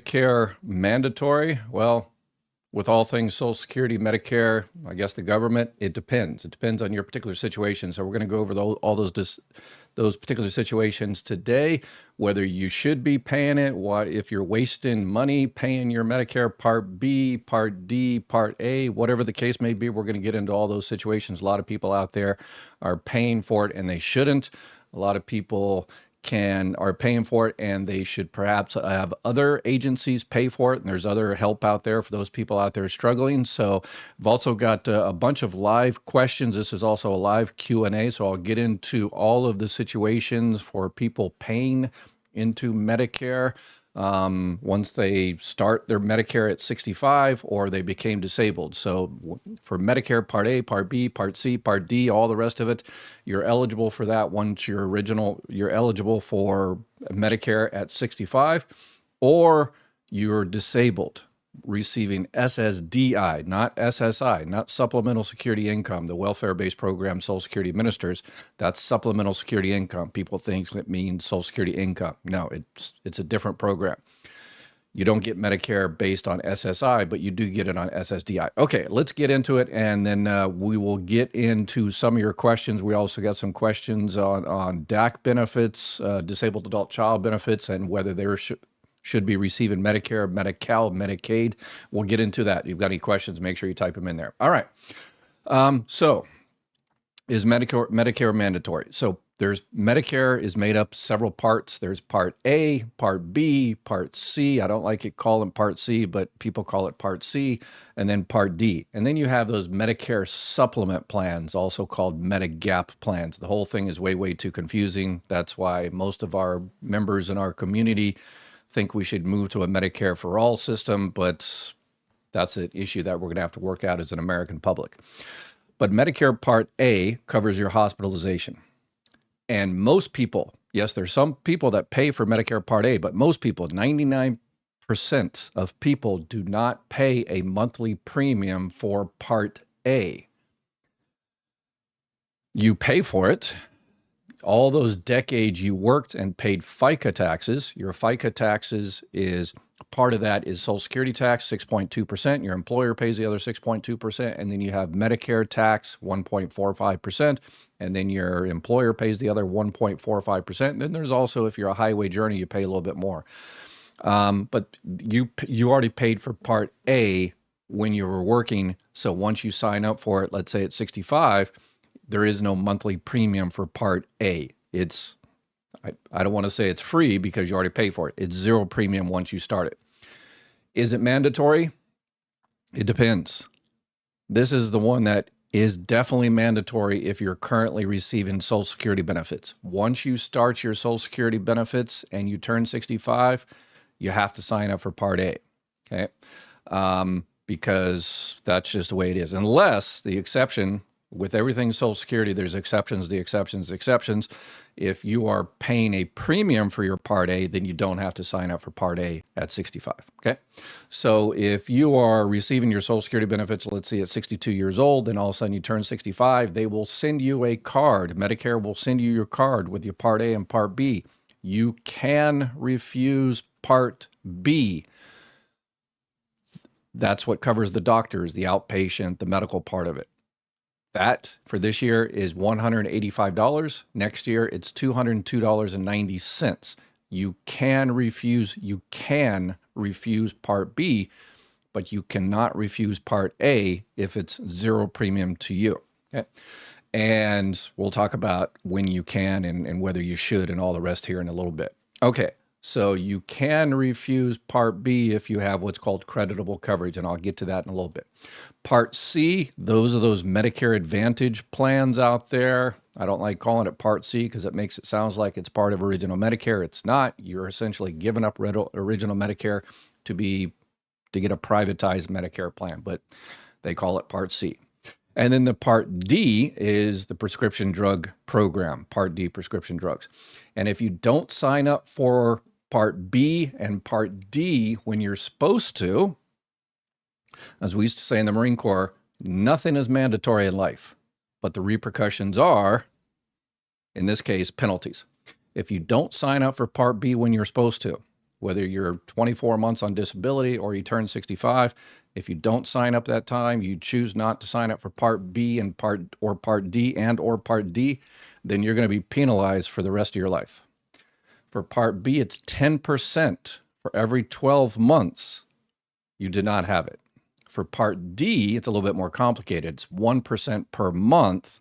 Medicare mandatory? Well, with all things Social Security, Medicare, I guess the government, it depends. It depends on your particular situation. So we're going to go over all those particular situations today, whether you should be paying it, if you're wasting money paying your Medicare Part B, Part D, Part A, whatever the case may be. We're going to get into all those situations. A lot of people out there are paying for it and they shouldn't. A lot of people are paying for it and they should perhaps have other agencies pay for it, and there's other help out there for those people out there struggling. So I've also got a bunch of live questions. This is also a live Q&A, so I'll get into all of the situations for people paying into Medicare once they start their Medicare at 65 or they became disabled. So for Medicare Part A, Part B, Part C, Part D, all the rest of it, you're eligible for that once you're eligible for Medicare at 65, or you're disabled receiving SSDI, not SSI, not Supplemental Security Income, the welfare-based program Social Security administers. That's Supplemental Security Income. People think it means Social Security income. No, it's a different program. You don't get Medicare based on SSI, but you do get it on SSDI. Okay, let's get into it, and then we will get into some of your questions. We also got some questions on DAC benefits, disabled adult child benefits, and whether there should be receiving Medicare, Medi-Cal, Medicaid. We'll get into that. If you've got any questions, make sure you type them in there. All right. So is Medicare mandatory? So Medicare is made up several parts. There's Part A, Part B, Part C. I don't like it calling Part C, but people call it Part C, and then Part D. And then you have those Medicare supplement plans, also called Medigap plans. The whole thing is way, way too confusing. That's why most of our members in our community think we should move to a Medicare for all system, but that's an issue that we're going to have to work out as an American public. But Medicare Part A covers your hospitalization. And most people, yes, there's some people that pay for Medicare Part A, but most people, 99% of people, do not pay a monthly premium for Part A. You pay for it. All those decades you worked and paid FICA taxes. Your FICA taxes is part of that is Social Security tax, 6.2%. Your employer pays the other 6.2%. And then you have Medicare tax, 1.45%. And then your employer pays the other 1.45%. And then there's also, if you're a highway journey, you pay a little bit more. But you already paid for Part A when you were working. So once you sign up for it, let's say at 65, there is no monthly premium for Part A. I don't want to say it's free because you already pay for it. It's zero premium once you start it. Is it mandatory? It depends. This is the one that is definitely mandatory if you're currently receiving Social Security benefits. Once you start your Social Security benefits and you turn 65, you have to sign up for Part A, okay? Because that's just the way it is. Unless the exception, with everything Social Security, there's exceptions, the exceptions, the exceptions. If you are paying a premium for your Part A, then you don't have to sign up for Part A at 65, okay? So if you are receiving your Social Security benefits, let's say at 62 years old, and all of a sudden you turn 65, they will send you a card. Medicare will send you your card with your Part A and Part B. You can refuse Part B. That's what covers the doctors, the outpatient, the medical part of it. That for this year is $185. Next year, it's $202.90. You can refuse Part B, but you cannot refuse Part A if it's zero premium to you. Okay? And we'll talk about when you can and whether you should and all the rest here in a little bit. Okay. So you can refuse Part B if you have what's called creditable coverage, and I'll get to that in a little bit. Part C, those are those Medicare Advantage plans out there. I don't like calling it Part C because it makes it sound like it's part of original Medicare. It's not. You're essentially giving up original Medicare to get a privatized Medicare plan, but they call it Part C. And then the Part D is the prescription drug program, Part D prescription drugs. And if you don't sign up for Part B and Part D when you're supposed to, as we used to say in the Marine Corps, nothing is mandatory in life, but the repercussions are, in this case, penalties. If you don't sign up for Part B when you're supposed to, whether you're 24 months on disability or you turn 65. If you don't sign up that time, you choose not to sign up for Part B and Part D, then you're going to be penalized for the rest of your life. For Part B, it's 10% for every 12 months you did not have it. For Part D, it's a little bit more complicated. It's 1% per month.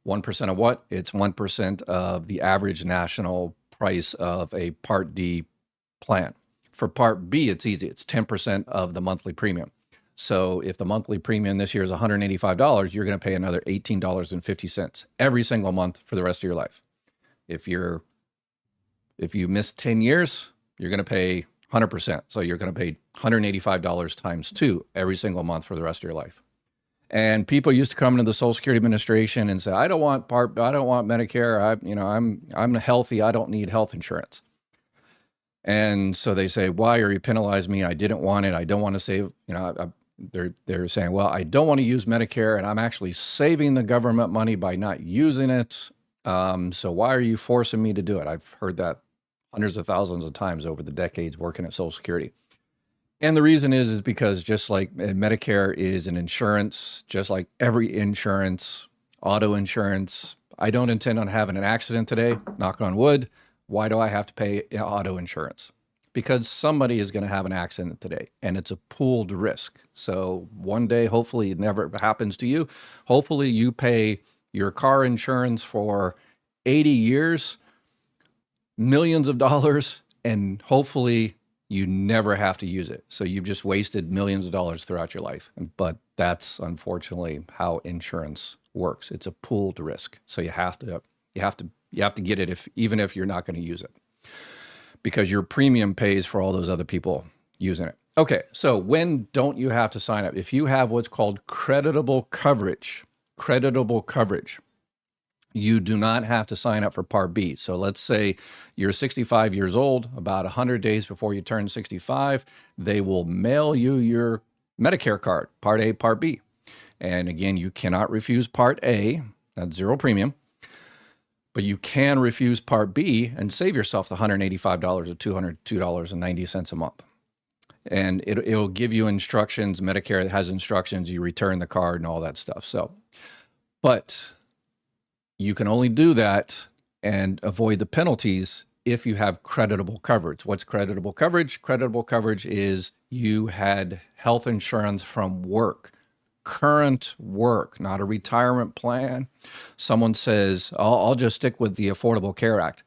1% of what? It's 1% of the average national price of a Part D plan. For Part B, it's easy. It's 10% of the monthly premium. So if the monthly premium this year is $185, you're going to pay another $18.50 every single month for the rest of your life. If you miss 10 years, you're going to pay 100%. So you're going to pay $185 times 2 every single month for the rest of your life. And people used to come into the Social Security Administration and say, I don't want Medicare. I'm healthy. I don't need health insurance. And so they say, why are you penalizing me? I didn't want it. I don't want to save, they're saying, well, I don't want to use Medicare and I'm actually saving the government money by not using it. So why are you forcing me to do it? I've heard that hundreds of thousands of times over the decades working at Social Security. And the reason is because just like Medicare is an insurance, just like every insurance, auto insurance, I don't intend on having an accident today, knock on wood. Why do I have to pay auto insurance? Because somebody is going to have an accident today and it's a pooled risk. So one day, hopefully it never happens to you. Hopefully you pay your car insurance for 80 years, millions of dollars, and hopefully you never have to use it. So you've just wasted millions of dollars throughout your life. But that's unfortunately how insurance works. It's a pooled risk. So you have to get it even if you're not going to use it, because your premium pays for all those other people using it. Okay, so when don't you have to sign up? If you have what's called creditable coverage, you do not have to sign up for Part B. So let's say you're 65 years old, about 100 days before you turn 65, they will mail you your Medicare card, Part A, Part B. And again, you cannot refuse Part A, that's zero premium, but you can refuse Part B and save yourself the $185 or $202.90 a month. And it'll give you instructions. Medicare has instructions, you return the card and all that stuff. So, but you can only do that and avoid the penalties if you have creditable coverage. What's creditable coverage? Creditable coverage is you had health insurance from work, current work, not a retirement plan. Someone says, I'll just stick with the Affordable Care Act.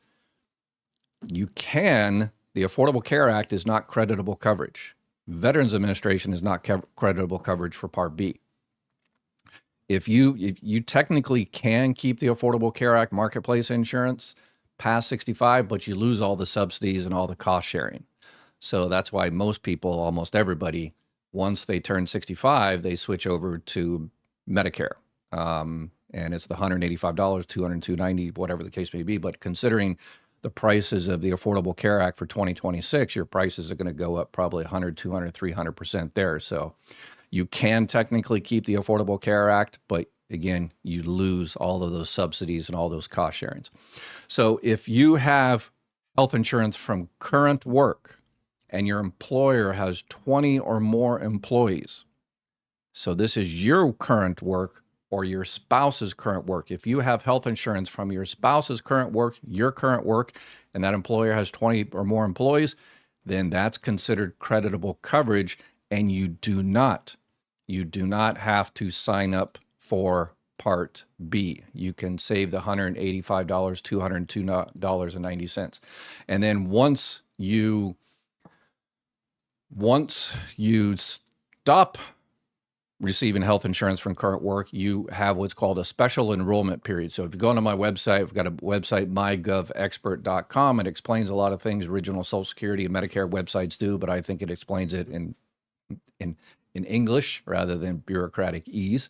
You can. The Affordable Care Act is not creditable coverage. Veterans Administration is not creditable coverage for Part B. If you technically can keep the Affordable Care Act marketplace insurance past 65, but you lose all the subsidies and all the cost sharing. So that's why most people, almost everybody, once they turn 65, they switch over to Medicare. And it's the $185, $202.90, whatever the case may be. But considering the prices of the Affordable Care Act for 2026, your prices are going to go up probably 100, 200, 300% there. So you can technically keep the Affordable Care Act, but again, you lose all of those subsidies and all those cost sharings. So if you have health insurance from current work and your employer has 20 or more employees, so this is your current work or your spouse's current work. If you have health insurance from your spouse's current work, your current work, and that employer has 20 or more employees, then that's considered creditable coverage, and you do not have to sign up for Part B. You can save the $185, $202.90. And then once you stop receiving health insurance from current work, you have what's called a special enrollment period. So if you go onto my website, I've got a website, mygovexpert.com. It explains a lot of things original Social Security and Medicare websites do, but I think it explains it in English rather than bureaucratic ease.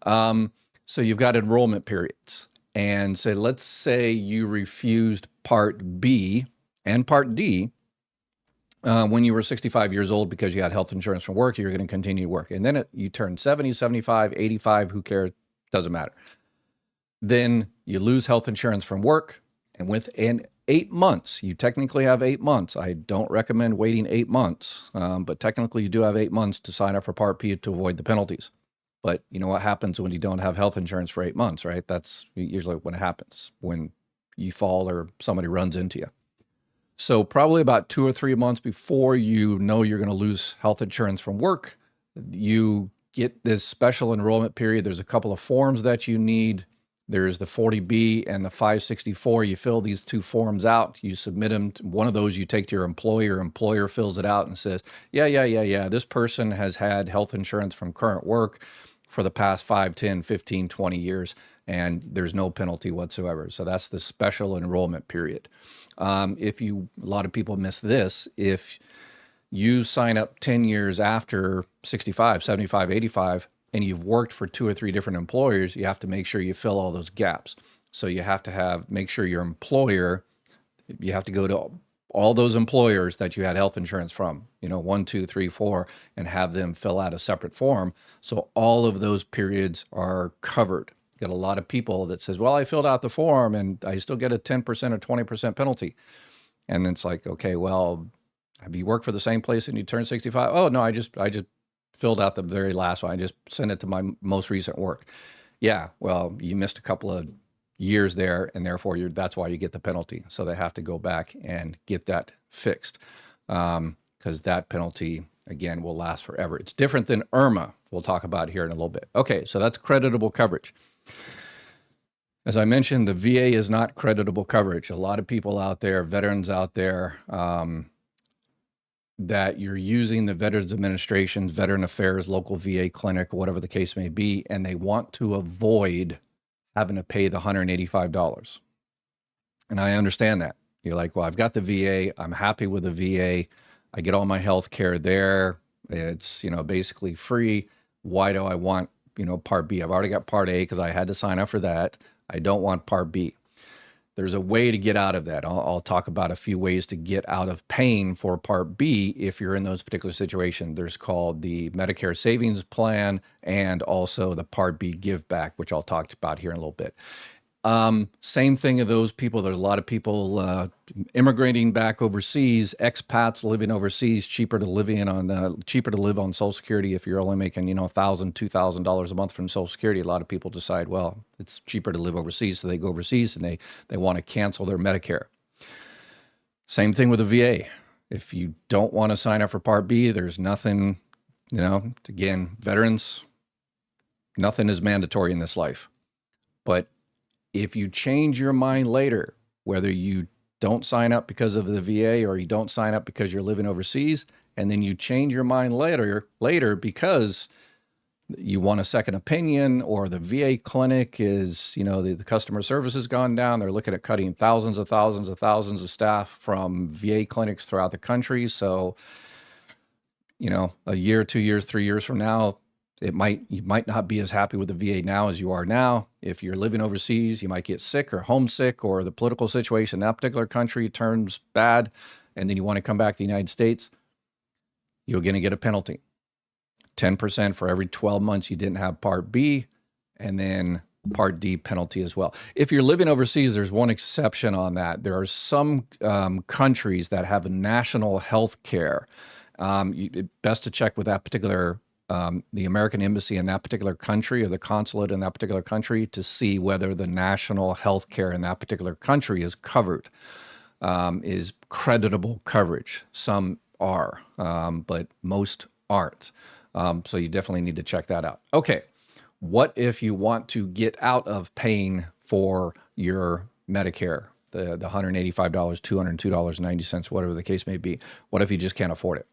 So you've got enrollment periods. And so let's say you refused Part B and Part D when you were 65 years old because you had health insurance from work, you're going to continue to work. And then you turn 70, 75, 85, who cares? Doesn't matter. Then you lose health insurance from work. And 8 months. You technically have 8 months. I don't recommend waiting 8 months, but technically you do have 8 months to sign up for Part B to avoid the penalties. But you know what happens when you don't have health insurance for 8 months, right? That's usually when it happens, when you fall or somebody runs into you. So probably about 2 or 3 months before you know you're going to lose health insurance from work, you get this special enrollment period. There's a couple of forms that you need. There's the 40B and the 564. You fill these two forms out. You submit them. One of those you take to your employer. Employer fills it out and says, yeah. This person has had health insurance from current work for the past 5, 10, 15, 20 years, and there's no penalty whatsoever. So that's the special enrollment period. A lot of people miss this. If you sign up 10 years after 65, 75, 85, and you've worked for 2 or 3 different employers, you have to make sure you fill all those gaps. So you have to make sure your employer, you have to go to all those employers that you had health insurance from, 1, 2, 3, 4, and have them fill out a separate form. So all of those periods are covered. Got a lot of people that says, well, I filled out the form and I still get a 10% or 20% penalty. And it's like, okay, well, have you worked for the same place and you turned 65? Oh, no, I just filled out the very last one. I just sent it to my most recent work. Yeah, well, you missed a couple of years there, and therefore that's why you get the penalty. So they have to go back and get that fixed, because that penalty, again, will last forever. It's different than IRMA, we'll talk about here in a little bit. Okay, so that's creditable coverage. As I mentioned, the VA is not creditable coverage. A lot of people out there, veterans out there, that you're using the Veterans Administration's Veteran Affairs, local VA clinic, whatever the case may be, and they want to avoid having to pay the $185. And I understand that. You're like, well, I've got the VA. I'm happy with the VA. I get all my health care there. It's, basically free. Why do I want, Part B? I've already got Part A because I had to sign up for that. I don't want Part B. There's a way to get out of that. I'll talk about a few ways to get out of paying for Part B if you're in those particular situations. There's called the Medicare Savings Plan and also the Part B Give Back, which I'll talk about here in a little bit. Same thing of those people. There's a lot of people immigrating back overseas, expats living overseas, cheaper to live on Social Security if you're only making, $1,000, $2,000 a month from Social Security. A lot of people decide, well, it's cheaper to live overseas, so they go overseas and they want to cancel their Medicare. Same thing with the VA. If you don't want to sign up for Part B, there's nothing, again, veterans, nothing is mandatory in this life. But if you change your mind later, whether you don't sign up because of the VA or you don't sign up because you're living overseas, and then you change your mind later because you want a second opinion, or the VA clinic is, the customer service has gone down. They're looking at cutting thousands of staff from VA clinics throughout the country. So, a year, 2 years, 3 years from now, you might not be as happy with the VA now as you are now. If you're living overseas, you might get sick or homesick, or the political situation in that particular country turns bad, and then you want to come back to the United States, you're going to get a penalty. 10% for every 12 months you didn't have Part B, and then Part D penalty as well. If you're living overseas, there's one exception on that. There are some countries that have a national health care. Best to check with that particular the American embassy in that particular country or the consulate in that particular country to see whether the national health care in that particular country is covered, is creditable coverage. Some are, but most aren't. So you definitely need to check that out. Okay, what if you want to get out of paying for your Medicare, the $185, $202.90, whatever the case may be? What if you just can't afford it?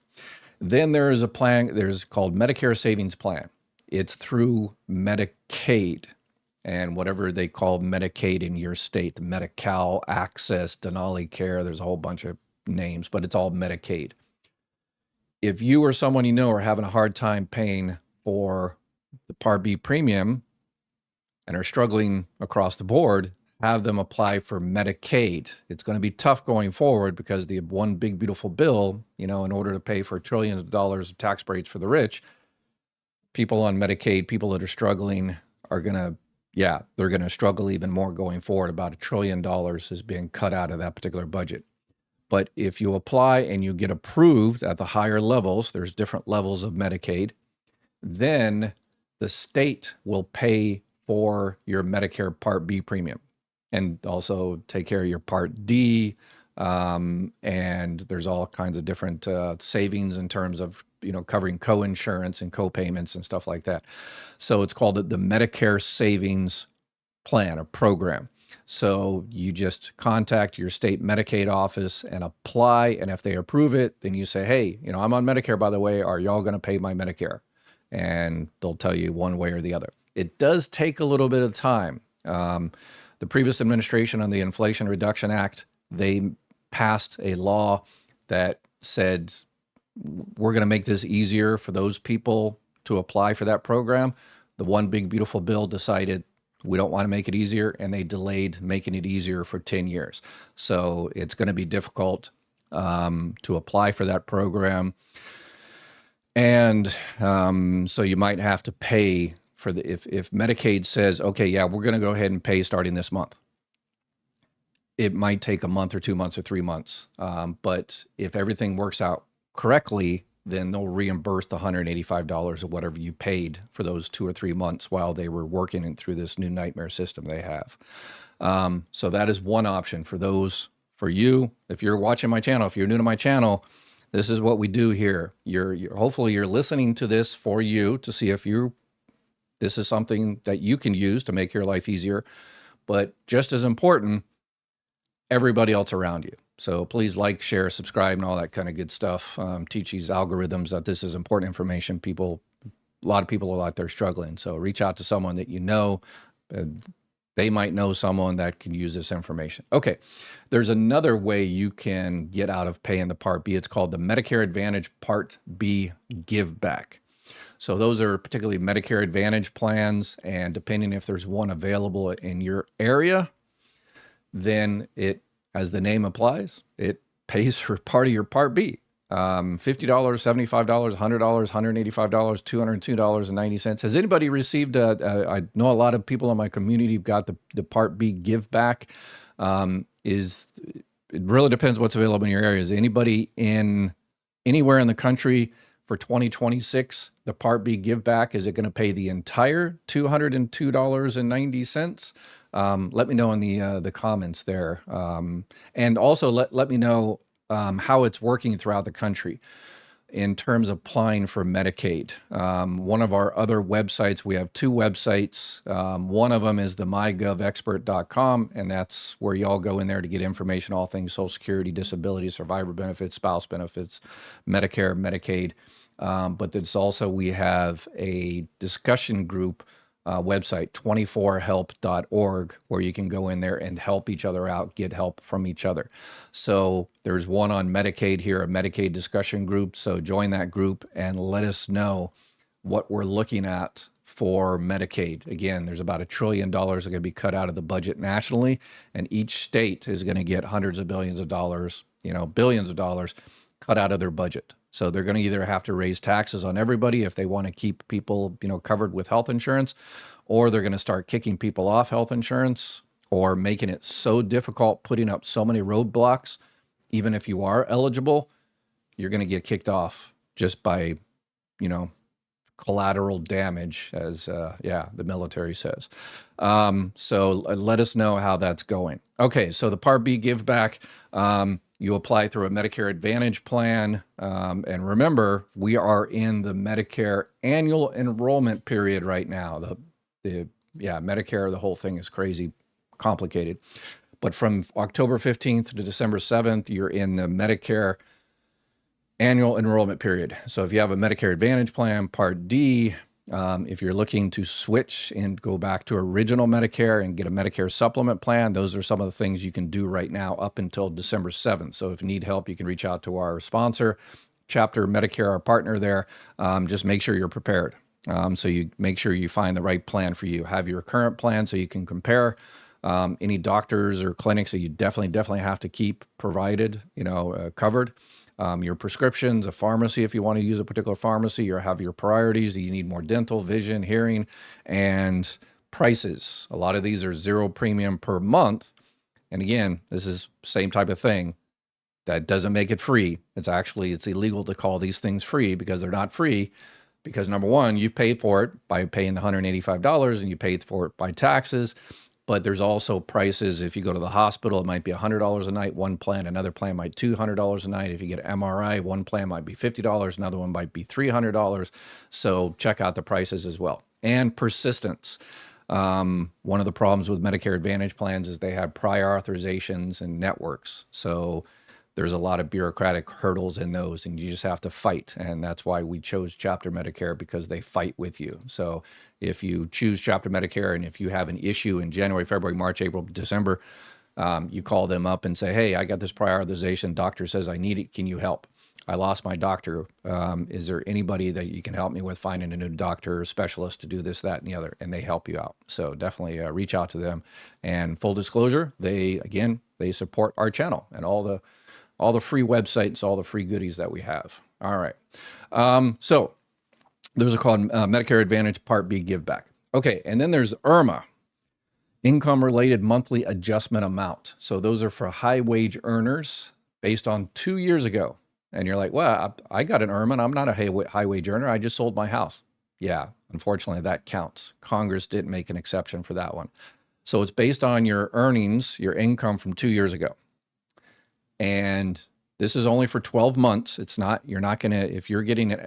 Then there is a plan, there's called Medicare Savings Plan. It's through Medicaid and whatever they call Medicaid in your state, Medi-Cal, Access, Denali Care, there's a whole bunch of names, but it's all Medicaid. If you or someone you know are having a hard time paying for the Part B premium and are struggling across the board, have them apply for Medicaid. It's going to be tough going forward because the one big beautiful bill, in order to pay for trillions of dollars of tax breaks for the rich, people on Medicaid, people that are struggling are going to yeah, they're going to struggle even more going forward. About $1 trillion is being cut out of that particular budget. But if you apply and you get approved at the higher levels, there's different levels of Medicaid, then the state will pay for your Medicare Part B premium and also take care of your Part D. And there's all kinds of different savings in terms of, covering co-insurance and co-payments and stuff like that. So it's called the Medicare Savings Plan, a program. So you just contact your state Medicaid office and apply. And if they approve it, then you say, hey, I'm on Medicare, by the way, are y'all going to pay my Medicare? And they'll tell you one way or the other. It does take a little bit of time. The previous administration on the Inflation Reduction Act, they passed a law that said, we're going to make this easier for those people to apply for that program. The One Big Beautiful Bill decided we don't want to make it easier, and they delayed making it easier for 10 years. So it's going to be difficult to apply for that program. And so you might have to pay for if Medicaid says, okay, yeah, we're going to go ahead and pay starting this month. It might take a month or 2 months or 3 months. But if everything works out correctly, then they'll reimburse the $185 or whatever you paid for those 2 or 3 months while they were working through this new nightmare system they have. So that is one option for you. If you're watching my channel, if you're new to my channel, this is what we do here. Hopefully you're listening to this for you to see if this is something that you can use to make your life easier. But just as important, everybody else around you. So please like, share, subscribe, and all that kind of good stuff. Teach these algorithms that this is important information. A lot of people are out there struggling. So reach out to someone that you know. They might know someone that can use this information. Okay, there's another way you can get out of paying the Part B. It's called the Medicare Advantage Part B Give Back. So those are particularly Medicare Advantage plans, and depending if there's one available in your area, then it, as the name applies, it pays for part of your Part B. $50, $75, $100, $185, $202.90. Has anybody received I know a lot of people in my community have got the Part B give back. It really depends what's available in your area. Is anybody anywhere in the country for 2026, the Part B give back, is it going to pay the entire $202.90? Let me know in the comments there. And also let me know how it's working throughout the country in terms of applying for Medicaid. One of our other websites, we have 2 websites. One of them is the mygovexpert.com, and that's where y'all go in there to get information, all things Social Security, disability, survivor benefits, spouse benefits, Medicare, Medicaid. But there's also, we have a discussion group website, 24help.org, where you can go in there and help each other out, get help from each other. So there's one on Medicaid here, a Medicaid discussion group. So join that group and let us know what we're looking at for Medicaid. Again, there's about $1 trillion that are going to be cut out of the budget nationally, and each state is going to get hundreds of billions of dollars, billions of dollars cut out of their budget. So they're going to either have to raise taxes on everybody if they want to keep people, covered with health insurance, or they're going to start kicking people off health insurance or making it so difficult, putting up so many roadblocks. Even if you are eligible, you're going to get kicked off just by, collateral damage, as the military says. So let us know how that's going. Okay, so the Part B give back. You apply through a Medicare Advantage plan. And remember, we are in the Medicare annual enrollment period right now. Medicare, the whole thing is crazy complicated. But from October 15th to December 7th, you're in the Medicare annual enrollment period. So if you have a Medicare Advantage plan, Part D, if you're looking to switch and go back to original Medicare and get a Medicare supplement plan, those are some of the things you can do right now up until December 7th. So if you need help, you can reach out to our sponsor, Chapter Medicare, our partner there. Just make sure you're prepared. So you make sure you find the right plan for you. Have your current plan so you can compare any doctors or clinics that you definitely have to keep provided, covered. Your prescriptions, a pharmacy, if you want to use a particular pharmacy, or have your priorities. Do you need more dental, vision, hearing, and prices. A lot of these are zero premium per month. And again, this is same type of thing. That doesn't make it free. It's illegal to call these things free because they're not free. Because number one, you've paid for it by paying the $185 and you paid for it by taxes. But there's also prices. If you go to the hospital, it might be $100 a night, one plan. Another plan might be $200 a night. If you get an MRI, one plan might be $50. Another one might be $300. So check out the prices as well. And persistence. One of the problems with Medicare Advantage plans is they have prior authorizations and networks. So there's a lot of bureaucratic hurdles in those, and you just have to fight. And that's why we chose Chapter Medicare, because they fight with you. So if you choose Chapter Medicare and if you have an issue in January, February, March, April, December, you call them up and say, hey, I got this prior authorization. Doctor says I need it. Can you help? I lost my doctor. Is there anybody that you can help me with finding a new doctor or specialist to do this, that, and the other? And they help you out. So definitely reach out to them. And full disclosure, they support our channel and all the free websites, all the free goodies that we have. All right. So there's a called Medicare Advantage Part B Give Back. Okay. And then there's IRMA, Income Related Monthly Adjustment Amount. So those are for high wage earners based on 2 years ago. And you're like, well, I got an IRMA and I'm not a high wage earner. I just sold my house. Yeah, unfortunately that counts. Congress didn't make an exception for that one. So it's based on your earnings, your income from 2 years ago. And this is only for 12 months. It's not, you're not going to, if you're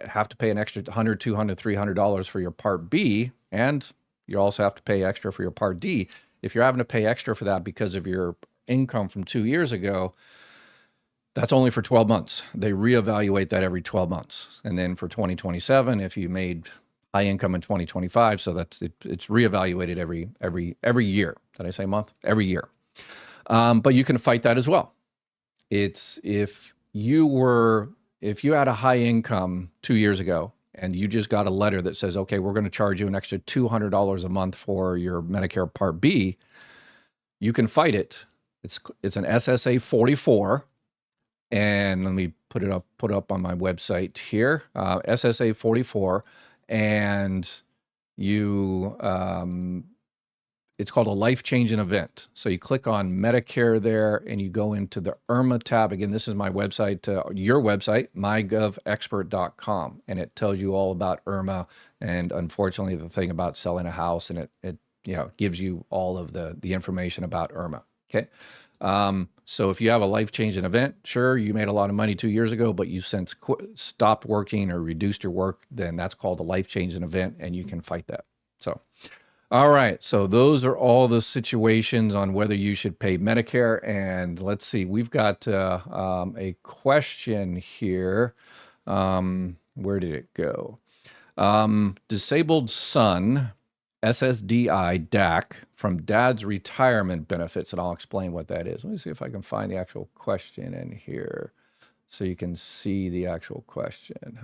have to pay an extra $100, $200, $300 for your Part B, and you also have to pay extra for your Part D. If you're having to pay extra for that because of your income from 2 years ago, that's only for 12 months. They reevaluate that every 12 months. And then for 2027, if you made high income in 2025, so it's reevaluated every year. Did I say month? Every year. But you can fight that as well. It's if you had a high income 2 years ago and you just got a letter that says, okay, we're going to charge you an extra $200 a month for your Medicare Part B, you can fight it. It's an SSA 44. And let me put up on my website here, SSA 44, and it's called a life-changing event. So you click on Medicare there and you go into the IRMA tab. Again, this is my website, your website, mygovexpert.com, and it tells you all about IRMA and unfortunately the thing about selling a house, and it gives you all of the information about IRMA. Okay. So if you have a life-changing event, sure, you made a lot of money 2 years ago, but you since stopped working or reduced your work, then that's called a life-changing event and you can fight that. So, all right. So those are all the situations on whether you should pay Medicare. And let's see, we've got a question here. Where did it go? Disabled son, SSDI DAC from dad's retirement benefits. And I'll explain what that is. Let me see if I can find the actual question in here so you can see the actual question.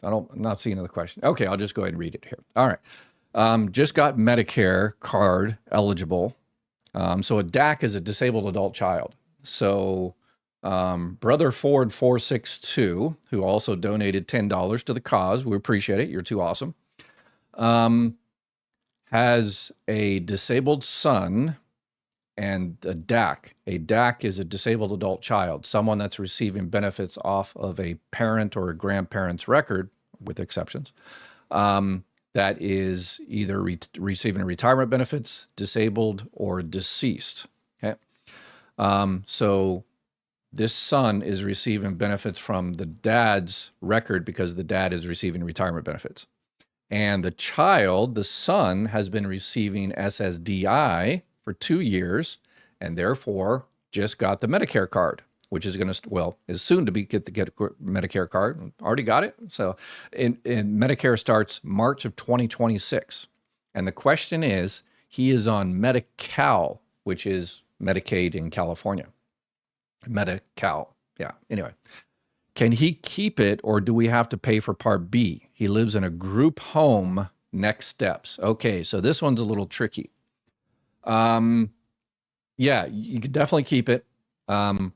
I'm not seeing the question. Okay, I'll just go ahead and read it here. All right. Just got Medicare card eligible. So a DAC is a disabled adult child. So Brother Ford 462, who also donated $10 to the cause, we appreciate it. You're too awesome. Has a disabled son and a DAC. A DAC is a disabled adult child, someone that's receiving benefits off of a parent or a grandparent's record, with exceptions, that is either receiving retirement benefits, disabled, or deceased. Okay. So this son is receiving benefits from the dad's record because the dad is receiving retirement benefits. And the child, the son, has been receiving SSDI for 2 years and therefore just got the Medicare card, which is going to, is soon to get a Medicare card. Already got it. So Medicare starts March of 2026. And the question is, he is on Medi-Cal, which is Medicaid in California. Medi-Cal. Yeah. Anyway, can he keep it or do we have to pay for Part B? He lives in a group home. Next steps. Okay. So this one's a little tricky. Yeah, you could definitely keep it.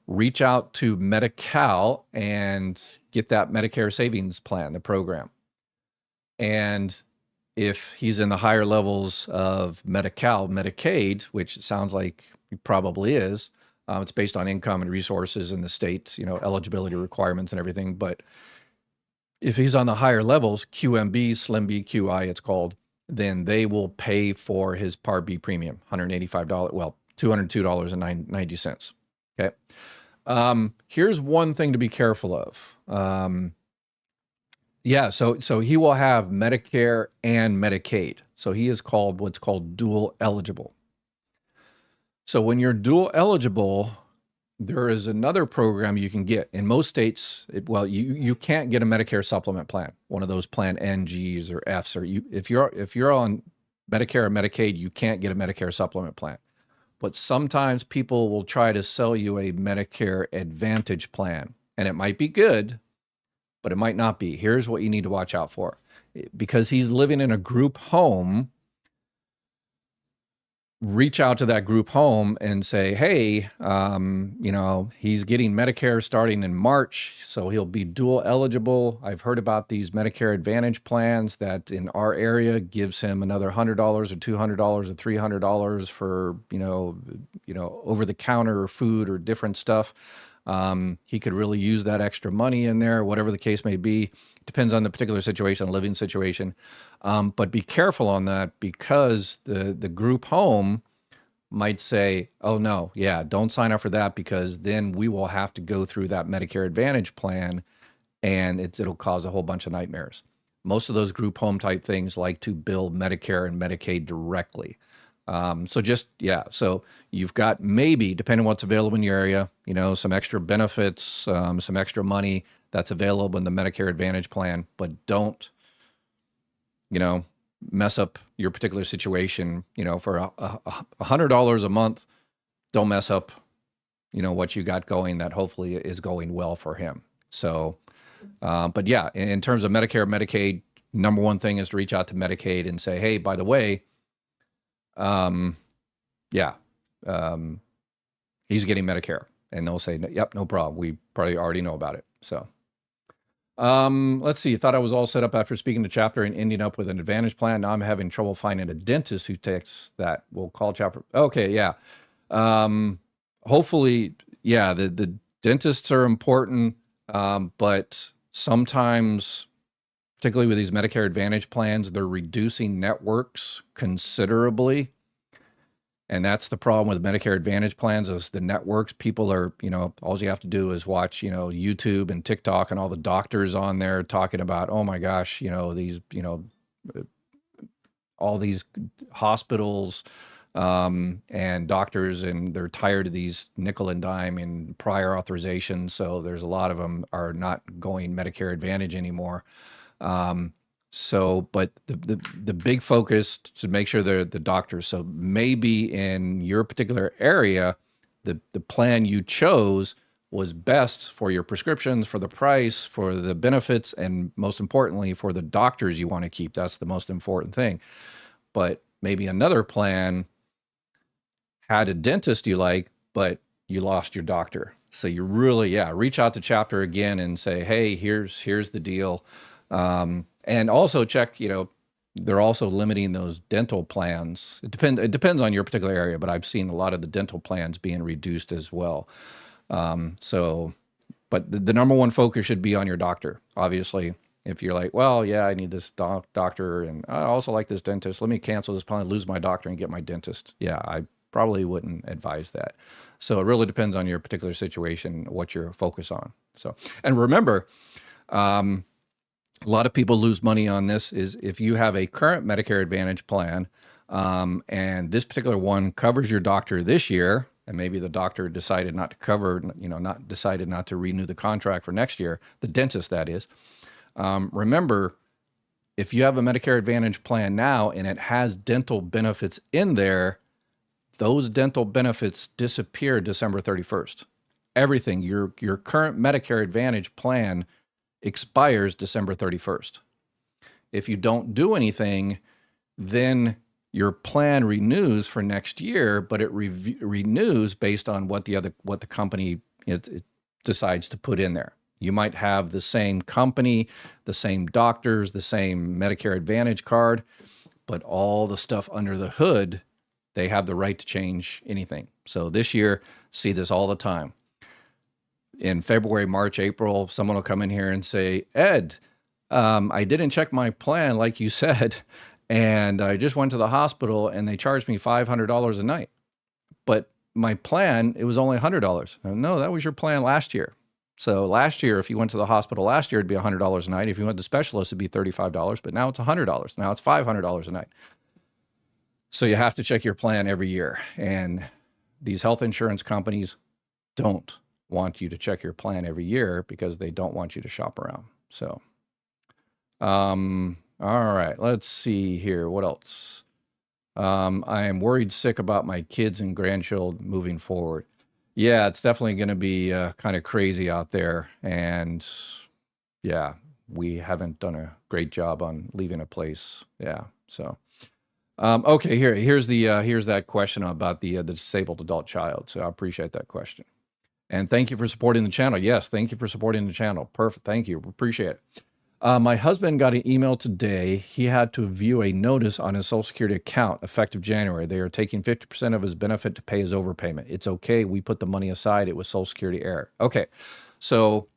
Reach out to Medi-Cal and get that Medicare savings plan, the program. And if he's in the higher levels of Medi-Cal, Medicaid, which it sounds like he probably is, it's based on income and resources in the state, eligibility requirements and everything. But if he's on the higher levels, QMB, Slim B, QI, it's called, then they will pay for his Part B premium, $185, well, $202.90. Okay. Here's one thing to be careful of. So he will have Medicare and Medicaid. So he is called what's called dual eligible. So when you're dual eligible, there is another program you can get. In most states, you can't get a Medicare supplement plan, one of those plan NGs or Fs, or if you're on Medicare or Medicaid, you can't get a Medicare supplement plan. But sometimes people will try to sell you a Medicare Advantage plan, and it might be good, but it might not be. Here's what you need to watch out for. Because he's living in a group home, reach out to that group home and say, hey, he's getting Medicare starting in March, so he'll be dual eligible. I've heard about these Medicare Advantage plans that in our area gives him another $100 or $200 or $300 for, over-the-counter food or different stuff. He could really use that extra money in there, whatever the case may be. Depends on the particular situation, living situation. But be careful on that, because the group home might say, oh no, yeah, don't sign up for that, because then we will have to go through that Medicare Advantage plan and it'll cause a whole bunch of nightmares. Most of those group home type things like to bill Medicare and Medicaid directly. So you've got, maybe, depending on what's available in your area, some extra benefits, some extra money that's available in the Medicare Advantage plan, but don't, mess up your particular situation, for $100 a month. Don't mess up, what you got going that hopefully is going well for him. So, but yeah, in terms of Medicare, Medicaid, number one thing is to reach out to Medicaid and say, hey, by the way, he's getting Medicare, and they'll say, yep, no problem. We probably already know about it. So, let's see. I thought I was all set up after speaking to Chapter and ending up with an Advantage plan. Now I'm having trouble finding a dentist who takes that. We'll call Chapter. Okay. Yeah. Hopefully, yeah, the dentists are important. But sometimes, particularly with these Medicare Advantage plans, they're reducing networks considerably. And that's the problem with Medicare Advantage plans, is the networks. People are, all you have to do is watch, YouTube and TikTok and all the doctors on there talking about, oh my gosh, these, all these hospitals and doctors, and they're tired of these nickel and dime and prior authorizations. So there's a lot of them are not going Medicare Advantage anymore. But the big focus to make sure they're the doctors. So maybe in your particular area, the plan you chose was best for your prescriptions, for the price, for the benefits, and most importantly, for the doctors you want to keep. That's the most important thing. But maybe another plan had a dentist you like, but you lost your doctor. So you really, reach out to Chapter again and say, hey, here's the deal. And also check, they're also limiting those dental plans. It depends on your particular area, but I've seen a lot of the dental plans being reduced as well. But the number one focus should be on your doctor. Obviously, if you're like, well, yeah, I need this doctor, and I also like this dentist, let me cancel this plan, lose my doctor, and get my dentist. Yeah, I probably wouldn't advise that. So it really depends on your particular situation, what you're focused on. So, and remember, a lot of people lose money on this is if you have a current Medicare Advantage plan, and this particular one covers your doctor this year, and maybe the doctor decided not to cover, decided not to renew the contract for next year, the dentist, that is. Remember, if you have a Medicare Advantage plan now and it has dental benefits in there, those dental benefits disappear December 31st. Everything, your current Medicare Advantage plan expires December 31st. If you don't do anything, then your plan renews for next year, but it renews based on what the company it decides to put in there. You might have the same company, the same doctors, the same Medicare Advantage card, but all the stuff under the hood, they have the right to change anything. So this year, see this all the time. In February, March, April, someone will come in here and say, Ed, I didn't check my plan like you said, and I just went to the hospital and they charged me $500 a night. But my plan, it was only $100. No, that was your plan last year. So last year, if you went to the hospital last year, it'd be $100 a night. If you went to specialist, it'd be $35, but now it's $100. Now it's $500 a night. So you have to check your plan every year. And these health insurance companies don't want you to check your plan every year because they don't want you to shop around. So, all right, let's see here. What else? I am worried sick about my kids and grandchildren moving forward. Yeah, it's definitely going to be kind of crazy out there. And yeah, we haven't done a great job on leaving a place. Yeah. So, okay, here's that question about the disabled adult child. So I appreciate that question. And thank you for supporting the channel. Yes, thank you for supporting the channel. Perfect. Thank you. Appreciate it. My husband got an email today. He had to view a notice on his Social Security account effective January. They are taking 50% of his benefit to pay his overpayment. It's okay. We put the money aside. It was Social Security error. Okay. So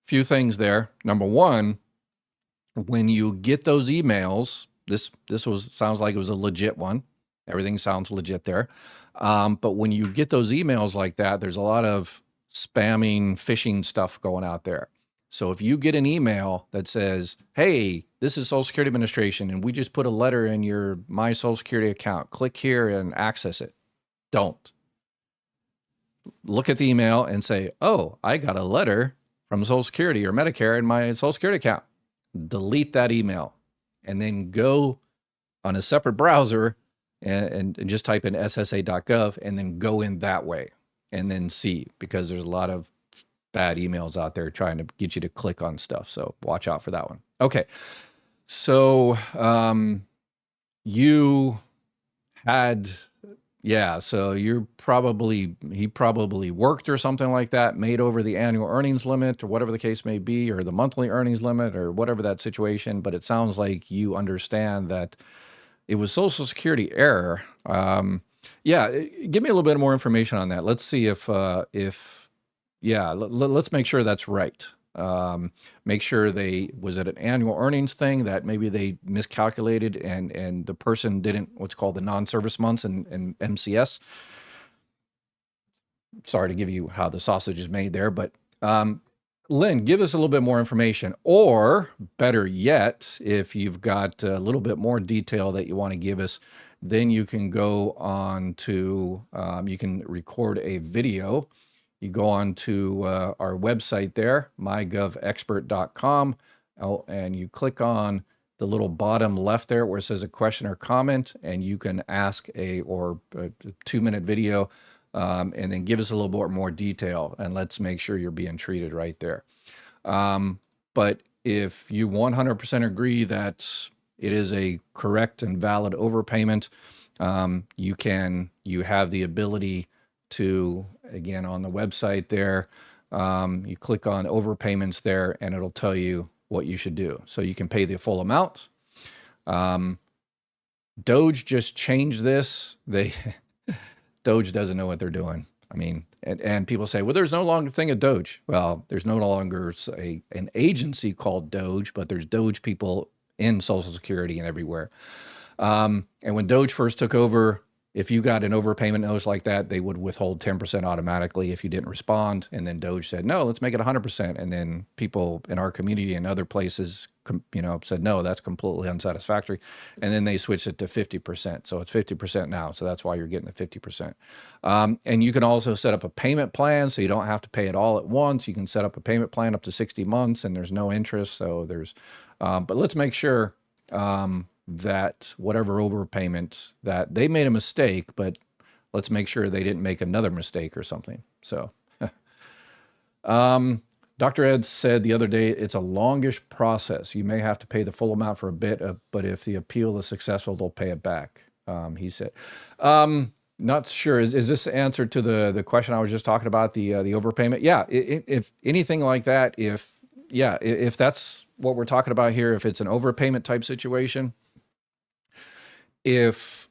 few things there. Number one, when you get those emails, this sounds like it was a legit one. Everything sounds legit there. But when you get those emails like that, there's a lot of spamming, phishing stuff going out there. So if you get an email that says, hey, this is Social Security Administration, and we just put a letter in your My Social Security account, click here and access it. Don't. Look at the email and say, oh, I got a letter from Social Security or Medicare in my Social Security account. Delete that email and then go on a separate browser and just type in ssa.gov and then go in that way and then see, because there's a lot of bad emails out there trying to get you to click on stuff. So watch out for that one. Okay. So you had, yeah, so he probably worked or something like that, made over the annual earnings limit or whatever the case may be, or the monthly earnings limit or whatever that situation. But it sounds like you understand that it was Social Security error. Yeah, give me a little bit more information on that. Let's see if let's make sure that's right. Make sure was it an annual earnings thing that maybe they miscalculated and the person didn't, what's called the non-service months and MCS. Sorry to give you how the sausage is made there, but Lynn, give us a little bit more information, or better yet, if you've got a little bit more detail that you want to give us, then you can go on to, you can record a video. You go on to our website there, mygovexpert.com, and you click on the little bottom left there where it says a question or comment, and you can ask a 2-minute video, and then give us a little bit more detail, and let's make sure you're being treated right there. But if you 100% agree that it is a correct and valid overpayment, you have the ability to, again, on the website there, you click on overpayments there and it'll tell you what you should do. So you can pay the full amount. Doge just changed this. Doge doesn't know what they're doing. I mean, and people say, well, there's no longer thing of Doge. Well, there's no longer an agency called Doge, but there's Doge people in Social Security and everywhere. And when Doge first took over, if you got an overpayment notice like that, they would withhold 10% automatically if you didn't respond. And then Doge said, no, let's make it 100%. And then people in our community and other places, said, no, that's completely unsatisfactory. And then they switched it to 50%. So it's 50% now. So that's why you're getting the 50%. And you can also set up a payment plan so you don't have to pay it all at once. You can set up a payment plan up to 60 months and there's no interest. So there's, but let's make sure, that whatever overpayment that they made a mistake, but let's make sure they didn't make another mistake or something. So, Dr. Ed said the other day, it's a longish process. You may have to pay the full amount for a bit, but if the appeal is successful, they'll pay it back. He said, Not sure. Is this the answer to the question I was just talking about, the overpayment? Yeah, if anything like that, if that's what we're talking about here, if it's an overpayment type situation, if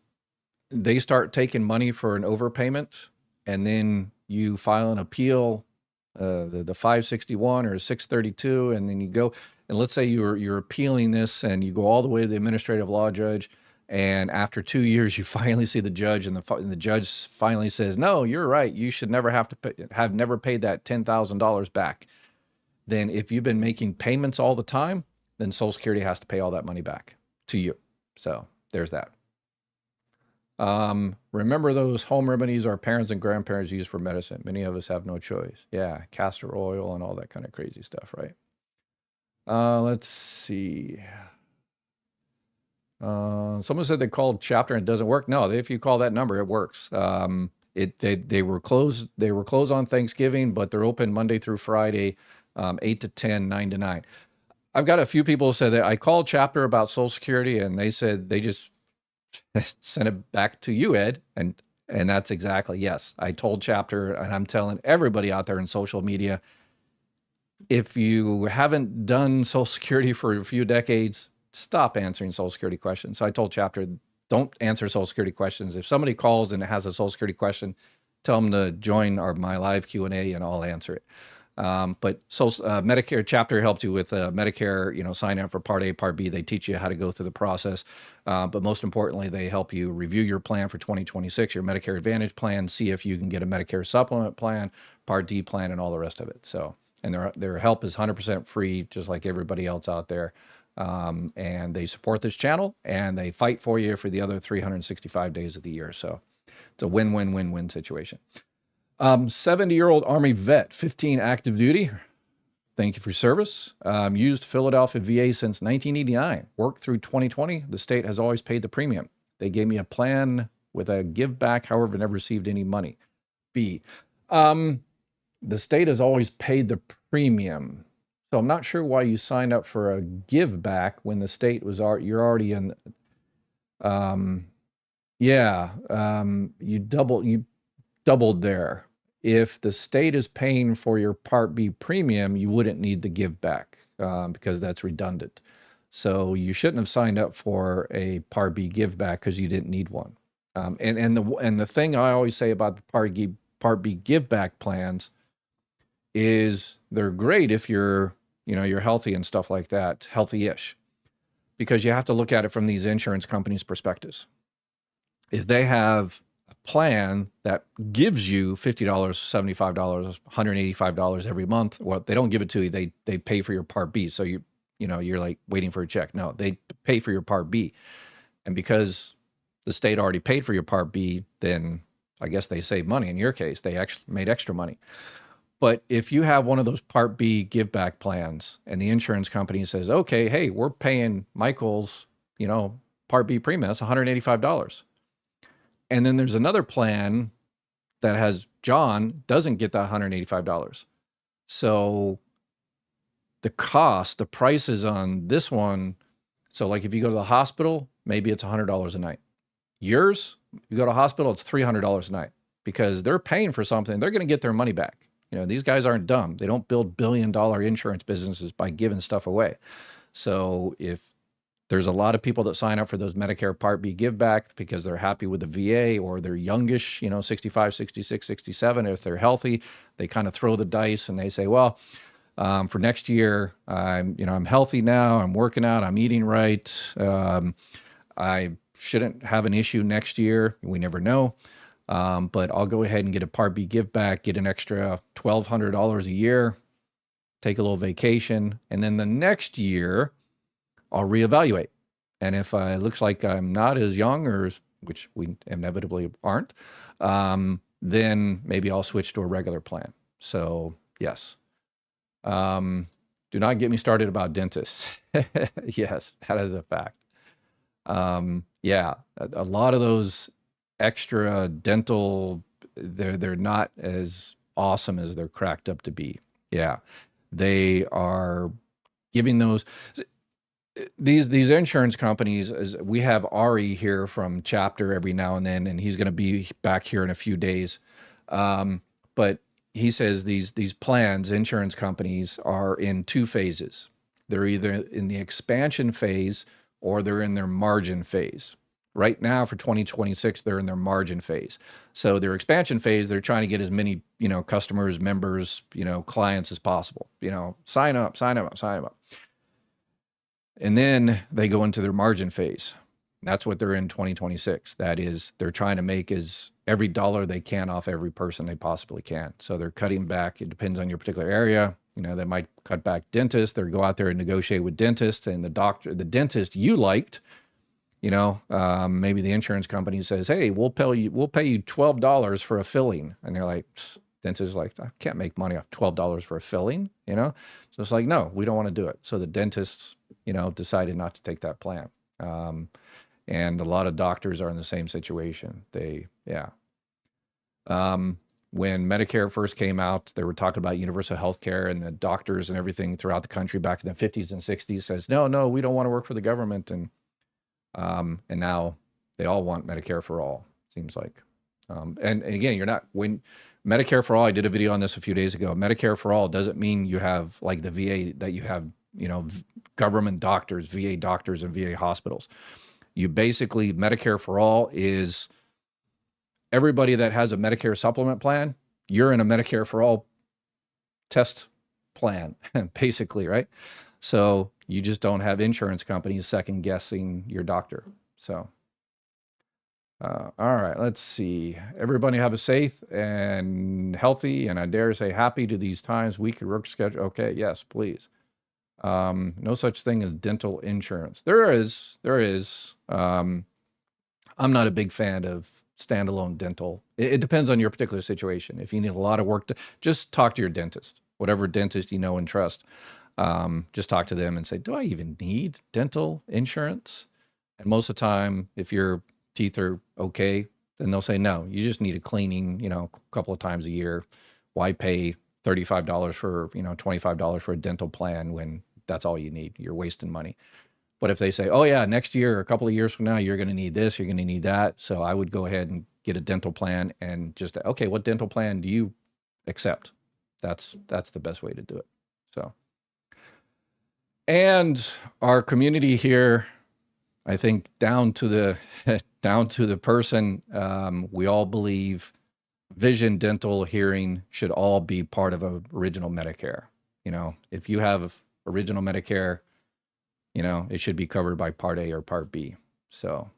they start taking money for an overpayment and then you file an appeal, the 561 or 632, and then you go, and let's say you're appealing this and you go all the way to the administrative law judge, and after 2 years you finally see the judge, and the judge finally says, no, you're right, you should never have to have never paid that $10,000 back. Then if you've been making payments all the time, then Social Security has to pay all that money back to you. So there's that. Remember those home remedies our parents and grandparents used for medicine? Many of us have no choice. Yeah, castor oil and all that kind of crazy stuff, right? Let's see. Someone said they called chapter and it doesn't work. No, if you call that number, it works. They were closed. They were closed on Thanksgiving, but they're open Monday through Friday, 8 to 10, 9 to 9. I've got a few people who said that I called chapter about Social Security, and they said they just sent it back to you, Ed. And that's exactly, yes, I told chapter, and I'm telling everybody out there in social media, if you haven't done Social Security for a few decades, stop answering Social Security questions. So I told chapter, don't answer Social Security questions. If somebody calls and has a Social Security question, tell them to join my live Q&A and I'll answer it. But Medicare chapter helps you with Medicare, sign up for Part A, Part B. They teach you how to go through the process. But most importantly, they help you review your plan for 2026, your Medicare Advantage plan, see if you can get a Medicare supplement plan, Part D plan, and all the rest of it. So, and their help is 100% free, just like everybody else out there. And they support this channel and they fight for you for the other 365 days of the year. So it's a win-win-win-win situation. 70-year-old Army vet, 15 active duty. Thank you for your service. Used Philadelphia VA since 1989. Worked through 2020. The state has always paid the premium. They gave me a plan with a give back, however, never received any money. B, the state has always paid the premium. So I'm not sure why you signed up for a give back when the state was you're already in. You doubled there. If the state is paying for your Part B premium, you wouldn't need the give back because that's redundant. So you shouldn't have signed up for a Part B give back because you didn't need one. And the thing I always say about the Part B give back plans is they're great if you're healthy and stuff like that, healthy-ish, because you have to look at it from these insurance companies' perspectives. If they have a plan that gives you $50, $75, $185 every month, well, they don't give it to you. They pay for your Part B. So you're like waiting for a check. No, they pay for your Part B. And because the state already paid for your Part B, then I guess they save money. In your case, they actually made extra money. But if you have one of those Part B give back plans and the insurance company says, okay, hey, we're paying Michael's, Part B premium, that's $185. And then there's another plan that has John doesn't get that $185. So the prices on this one, so like if you go to the hospital, maybe it's $100 a night. Yours, you go to hospital, it's $300 a night because they're paying for something. They're going to get their money back. These guys aren't dumb. They don't build billion-dollar insurance businesses by giving stuff away. So if there's a lot of people that sign up for those Medicare Part B give back because they're happy with the VA or they're youngish, 65, 66, 67. If they're healthy, they kind of throw the dice and they say, well, for next year, I'm healthy now. I'm working out. I'm eating right. I shouldn't have an issue next year. We never know. But I'll go ahead and get a Part B give back, get an extra $1,200 a year, take a little vacation, and then the next year I'll reevaluate. And if it looks like I'm not as young, which we inevitably aren't, then maybe I'll switch to a regular plan. So yes. Do not get me started about dentists. Yes, that is a fact. A lot of those extra dental, they're not as awesome as they're cracked up to be. Yeah, they are giving those. these insurance companies, we have Ari here from Chapter every now and then, and he's going to be back here in a few days. But he says these plans, insurance companies, are in two phases. They're either in the expansion phase or they're in their margin phase. Right now for 2026, they're in their margin phase. So their expansion phase, they're trying to get as many, customers, members, clients as possible. Sign up, sign up, sign up. And then they go into their margin phase. That's what they're in 2026. That is, they're trying to make every dollar they can off every person they possibly can. So they're cutting back. It depends on your particular area. They might cut back dentists. They go out there and negotiate with dentists, and the dentist you liked, maybe the insurance company says, "Hey, we'll pay you $12 for a filling," and they're like, dentist is like, "I can't make money off $12 for a filling," So it's like, no, we don't want to do it. So the dentists, decided not to take that plan. And a lot of doctors are in the same situation. When Medicare first came out, they were talking about universal health care, and the doctors and everything throughout the country back in the 50s and 60s says, no, we don't want to work for the government. And now they all want Medicare for all, seems like. And again, when Medicare for all, I did a video on this a few days ago. Medicare for all doesn't mean you have like the VA, that you have, government doctors, VA doctors and VA hospitals. You basically, Medicare for all is everybody that has a Medicare supplement plan, you're in a Medicare for all test plan, basically, right? So you just don't have insurance companies second guessing your doctor. So, all right, let's see. Everybody have a safe and healthy, and I dare say happy to these times, week and work schedule. Okay, yes, please. No such thing as dental insurance. There is. I'm not a big fan of standalone dental. It depends on your particular situation. If you need a lot of work, just talk to your dentist, whatever dentist you know and trust. Just talk to them and say, do I even need dental insurance? And most of the time, if your teeth are okay, then they'll say, no, you just need a cleaning, a couple of times a year. Why pay $35 for, $25 for a dental plan when that's all you need? You're wasting money. But if they say, oh yeah, next year, a couple of years from now, you're going to need this, you're going to need that. So I would go ahead and get a dental plan and just, okay, what dental plan do you accept? That's the best way to do it. So, and our community here, I think down to the person, we all believe vision, dental, hearing should all be part of original Medicare. If you have original Medicare, it should be covered by Part A or Part B. So,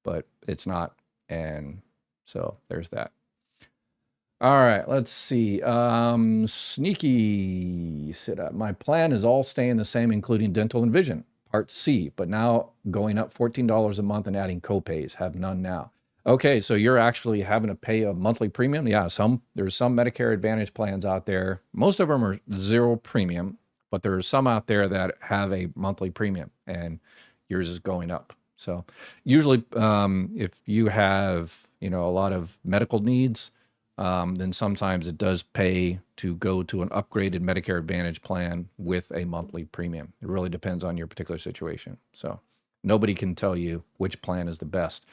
but it's not. And so there's that. All right, let's see. Sneaky said, my plan is all staying the same, including dental and vision, Part C, but now going up $14 a month and adding copays. Have none now. Okay, so you're actually having to pay a monthly premium? Yeah, there's some Medicare Advantage plans out there. Most of them are zero premium, but there are some out there that have a monthly premium, and yours is going up. So usually if you have, a lot of medical needs, then sometimes it does pay to go to an upgraded Medicare Advantage plan with a monthly premium. It really depends on your particular situation. So nobody can tell you which plan is the best.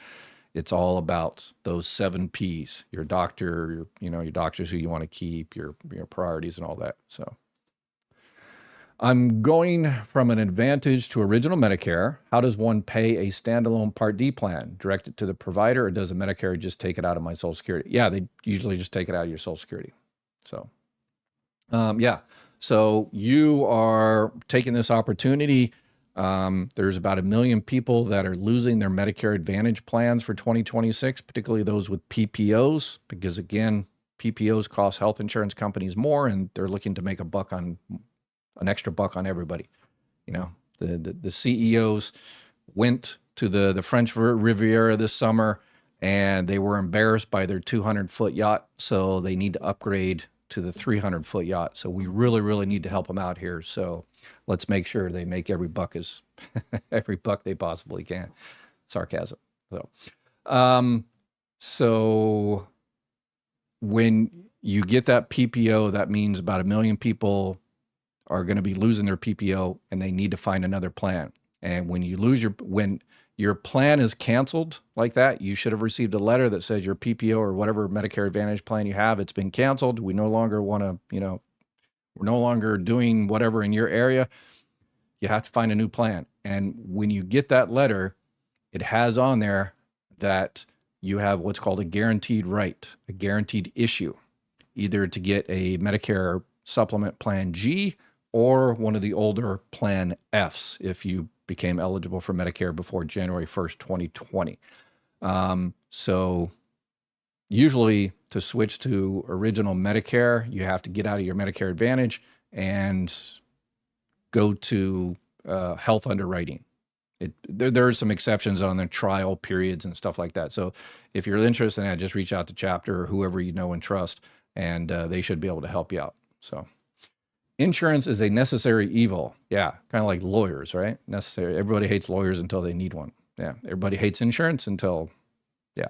It's all about those 7 Ps, your doctor, your doctors who you want to keep, your priorities and all that. So I'm going from an Advantage to original Medicare. How does one pay a standalone Part D plan? Direct it to the provider, or does the Medicare just take it out of my Social Security? Yeah, they usually just take it out of your Social Security. So, yeah. So you are taking this opportunity. There's about 1 million people that are losing their Medicare Advantage plans for 2026, particularly those with PPOs, because again, PPOs cost health insurance companies more, and they're looking to make an extra buck on everybody. The CEOs went to the French Riviera this summer, and they were embarrassed by their 200-foot yacht, so they need to upgrade to the 300-foot yacht. So we really, really need to help them out here. So let's make sure they make every buck they possibly can. Sarcasm. So when you get that PPO, that means about 1 million people are going to be losing their PPO, and they need to find another plan. And when you lose when your plan is canceled like that, you should have received a letter that says your PPO or whatever Medicare Advantage plan you have, it's been canceled. We no longer want to, we're no longer doing whatever in your area. You have to find a new plan. And when you get that letter, it has on there that you have what's called a guaranteed right, a guaranteed issue, either to get a Medicare supplement plan G or one of the older plan Fs if you became eligible for Medicare before January 1st, 2020. So usually to switch to original Medicare, you have to get out of your Medicare Advantage and go to health underwriting. There are some exceptions on the trial periods and stuff like that. So if you're interested in that, just reach out to Chapter or whoever you know and trust, and they should be able to help you out. So insurance is a necessary evil. Yeah, kind of like lawyers, right? Necessary. Everybody hates lawyers until they need one. Yeah, everybody hates insurance until, yeah.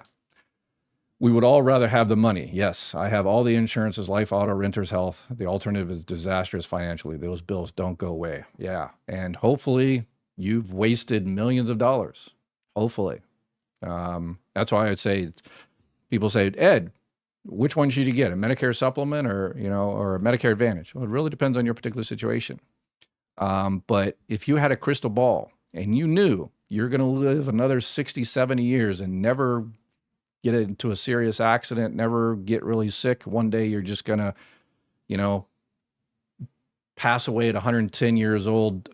We would all rather have the money. Yes, I have all the insurances, life, auto, renters, health. The alternative is disastrous financially. Those bills don't go away. Yeah, and hopefully you've wasted millions of dollars. Hopefully. That's why I'd say, people say, Ed, which one should you get, a Medicare supplement or a Medicare Advantage? Well, it really depends on your particular situation. But if you had a crystal ball and you knew you're going to live another 60, 70 years and never get into a serious accident, never get really sick, one day you're just going to, pass away at 110 years old,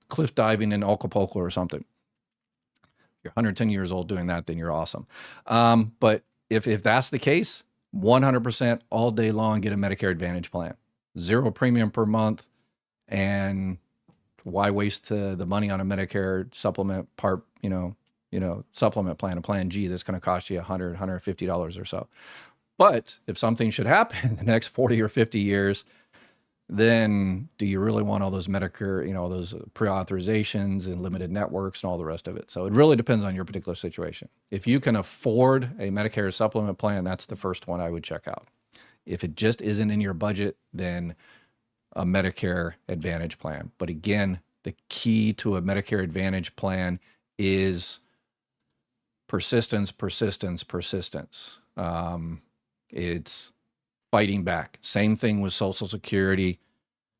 cliff diving in Acapulco or something. If you're 110 years old doing that, then you're awesome. But if that's the case, 100% all day long, get a Medicare Advantage plan. 0 premium per month. And why waste the money on a Medicare supplement supplement plan, a plan G that's going to cost you $100, $150 or so. But if something should happen in the next 40 or 50 years, then do you really want all those Medicare, those pre-authorizations and limited networks and all the rest of it? So it really depends on your particular situation. If you can afford a Medicare supplement plan, that's the first one I would check out. If it just isn't in your budget, then a Medicare Advantage plan. But again, the key to a Medicare Advantage plan is persistence, persistence, persistence. It's fighting back. Same thing with Social Security.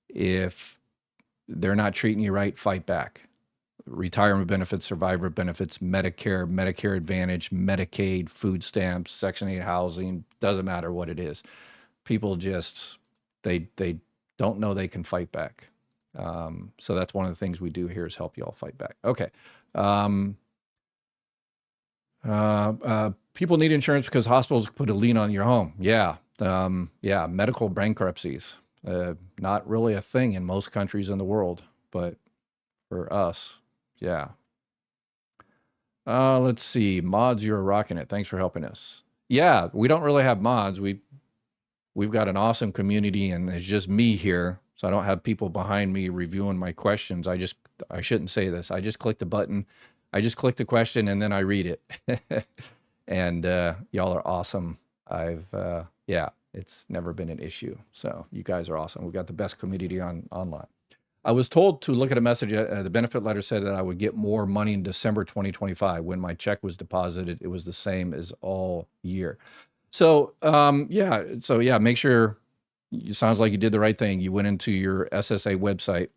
If they're not treating you right, fight back. Retirement benefits, survivor benefits, Medicare, Medicare Advantage, Medicaid, food stamps, Section 8 housing, doesn't matter what it is. People just, they don't know they can fight back. So that's one of the things we do here is help you all fight back. Okay. People need insurance because hospitals put a lien on your home. Yeah. Medical bankruptcies, not really a thing in most countries in the world, but for us, yeah. Let's see, mods, you're rocking it. Thanks for helping us. Yeah, we don't really have mods. We've got an awesome community, and it's just me here, so I don't have people behind me reviewing my questions. I shouldn't say this. I just click the button. I just click the question, and then I read it. And y'all are awesome. Yeah, it's never been an issue. So you guys are awesome. We've got the best community online. I was told to look at a message. The benefit letter said that I would get more money in December 2025. When my check was deposited, it was the same as all year. So, make sure, it sounds like you did the right thing. You went into your SSA website.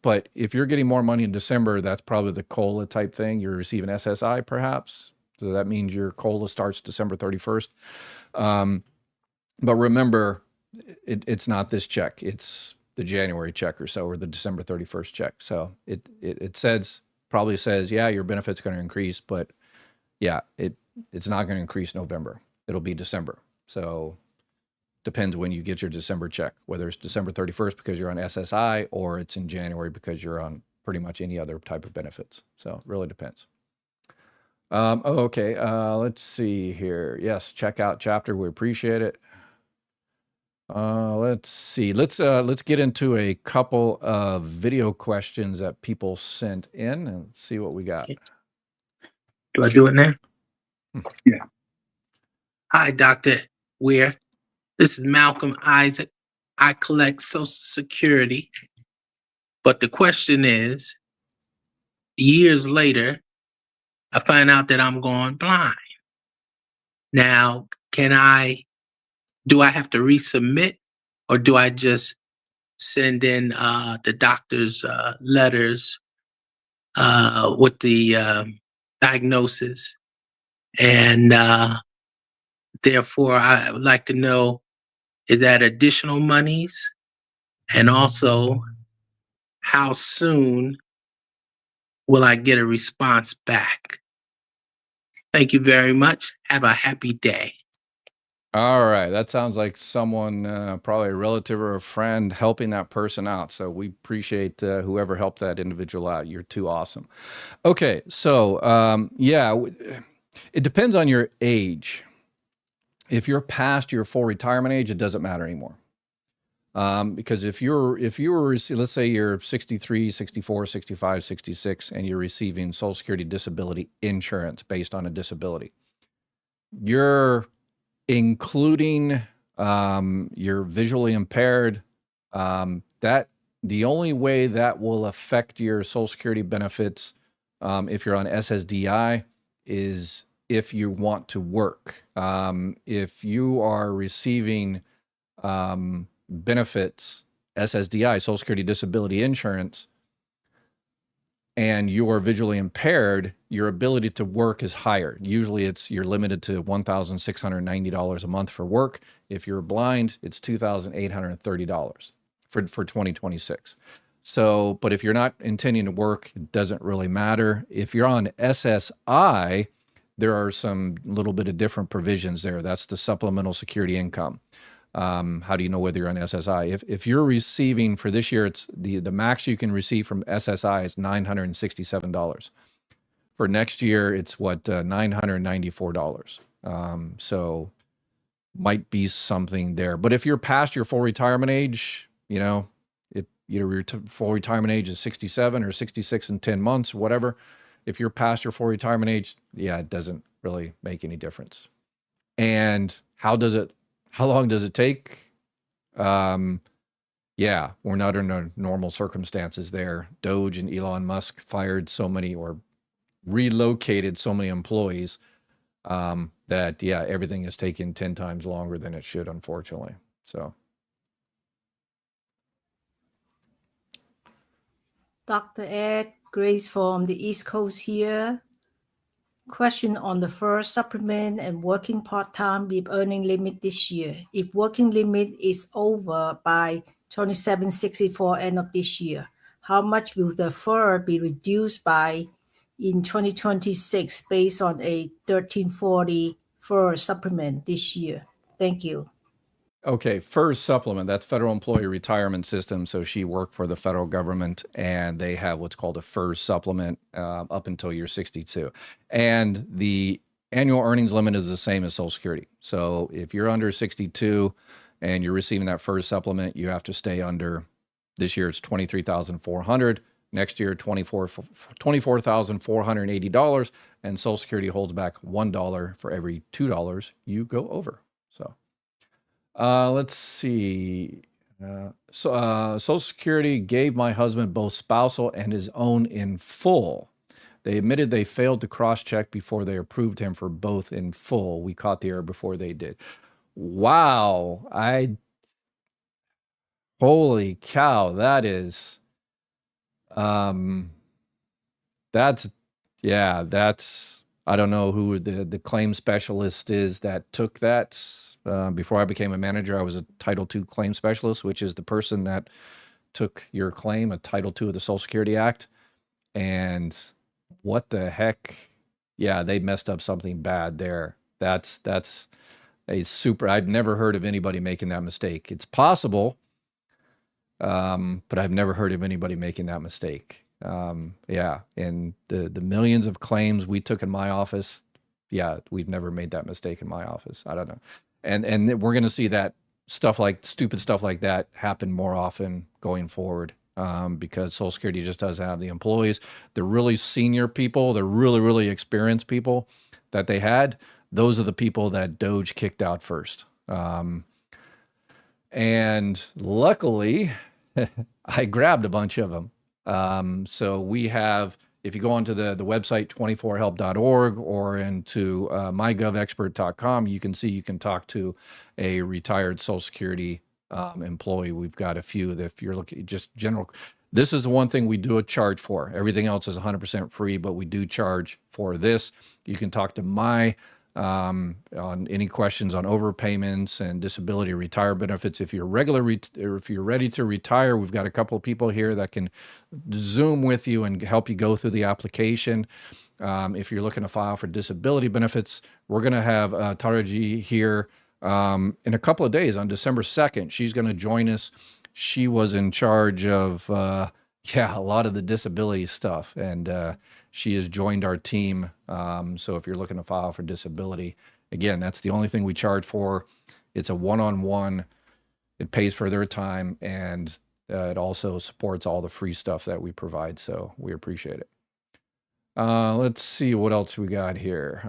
But if you're getting more money in December, that's probably the COLA type thing. You're receiving SSI perhaps. So that means your COLA starts December 31st. But remember, it's not this check. It's the January check or so, or the December 31st check. So it probably says, yeah, your benefit's going to increase, but yeah, it's not going to increase November. It'll be December. So depends when you get your December check, whether it's December 31st because you're on SSI or it's in January because you're on pretty much any other type of benefits. So it really depends. Okay. Let's see here. Yes. Check out Chapter. We appreciate it. Let's see. Let's get into a couple of video questions that people sent in and see what we got. Do I do it now? Yeah. Hi, Dr. Weir. This is Malcolm Isaac. I collect Social Security. But the question is, years later, I find out that I'm going blind. Now, do I have to resubmit, or do I just send in the doctor's letters with the diagnosis? And therefore, I would like to know, is that additional monies? And also, how soon will I get a response back? Thank you very much. Have a happy day. All right. That sounds like someone, probably a relative or a friend, helping that person out. So we appreciate whoever helped that individual out. You're too awesome. Okay. So, it depends on your age. If you're past your full retirement age, it doesn't matter anymore. Because if you were, let's say you're 63, 64, 65, 66, and you're receiving Social Security disability insurance based on a disability, you're including you're visually impaired, that the only way that will affect your Social Security benefits, if you're on SSDI, is if you want to work. If you are receiving benefits, SSDI, Social Security Disability Insurance, and you are visually impaired, your ability to work is higher. Usually you're limited to $1,690 a month for work. If you're blind, it's $2,830 for 2026. So, but if you're not intending to work, it doesn't really matter. If you're on SSI, there are some little bit of different provisions there. That's the supplemental security income. How do you know whether you're on SSI? If you're receiving, for this year, it's the max you can receive from SSI is $967. For next year, it's what, $994. So might be something there. But if you're past your full retirement age, if your full retirement age is 67 or 66 in 10 months, whatever, if you're past your full retirement age, it doesn't really make any difference. And how long does it take? We're not under normal circumstances there. Doge and Elon Musk fired so many or relocated so many employees that, everything is taking 10 times longer than it should, unfortunately. So. Dr. Ed, Grace from the East Coast here. Question on the first supplement and working part-time with earning limit this year. If working limit is over by 2764 end of this year, how much will the FER be reduced by in 2026 based on a 1340 FER supplement this year? Thank you. Okay, FERS supplement, that's Federal Employee Retirement System. So she worked for the federal government, and they have what's called a FERS supplement up until you're 62. And the annual earnings limit is the same as Social Security. So if you're under 62 and you're receiving that FERS supplement, you have to stay under, this year it's $23,400. Next year, $24,480, and Social Security holds back $1 for every $2 you go over. So. Let's see. Social Security gave my husband both spousal and his own in full. They admitted they failed to cross-check before they approved him for both in full. We caught the error before they did. Wow. Holy cow. That is, that's, I don't know who the claim specialist is that took that. Before I became a manager, I was a Title II claim specialist, which is the person that took your claim, a Title II of the Social Security Act. And what the heck? Yeah, they messed up something bad there. That's I've never heard of anybody making that mistake. It's possible, but I've never heard of anybody making that mistake. And the millions of claims we took in my office, we've never made that mistake in my office. I don't know. And we're going to see that stupid stuff like that happen more often going forward, because Social Security just doesn't have the employees. The really senior people, the really, really experienced people that they had, those are the people that Doge kicked out first. And luckily, I grabbed a bunch of them. So we have, if you go onto the website 24help.org or into mygovexpert.com, you can see you can talk to a retired Social Security employee. We've got a few that if you're looking just general, this is the one thing we do a charge for. Everything else is 100% free, but we do charge for this. You can talk to on any questions on overpayments and disability retire benefits. If you're if you're ready to retire, we've got a couple of people here that can Zoom with you and help you go through the application. If you're looking to file for disability benefits, we're going to have Taraji here in a couple of days on December 2nd. She's going to join us. She was in charge of, a lot of the disability stuff, and she has joined our team. So if you're looking to file for disability, again, that's the only thing we charge for. It's a one-on-one. It pays for their time, and it also supports all the free stuff that we provide. So we appreciate it. Let's see what else we got here.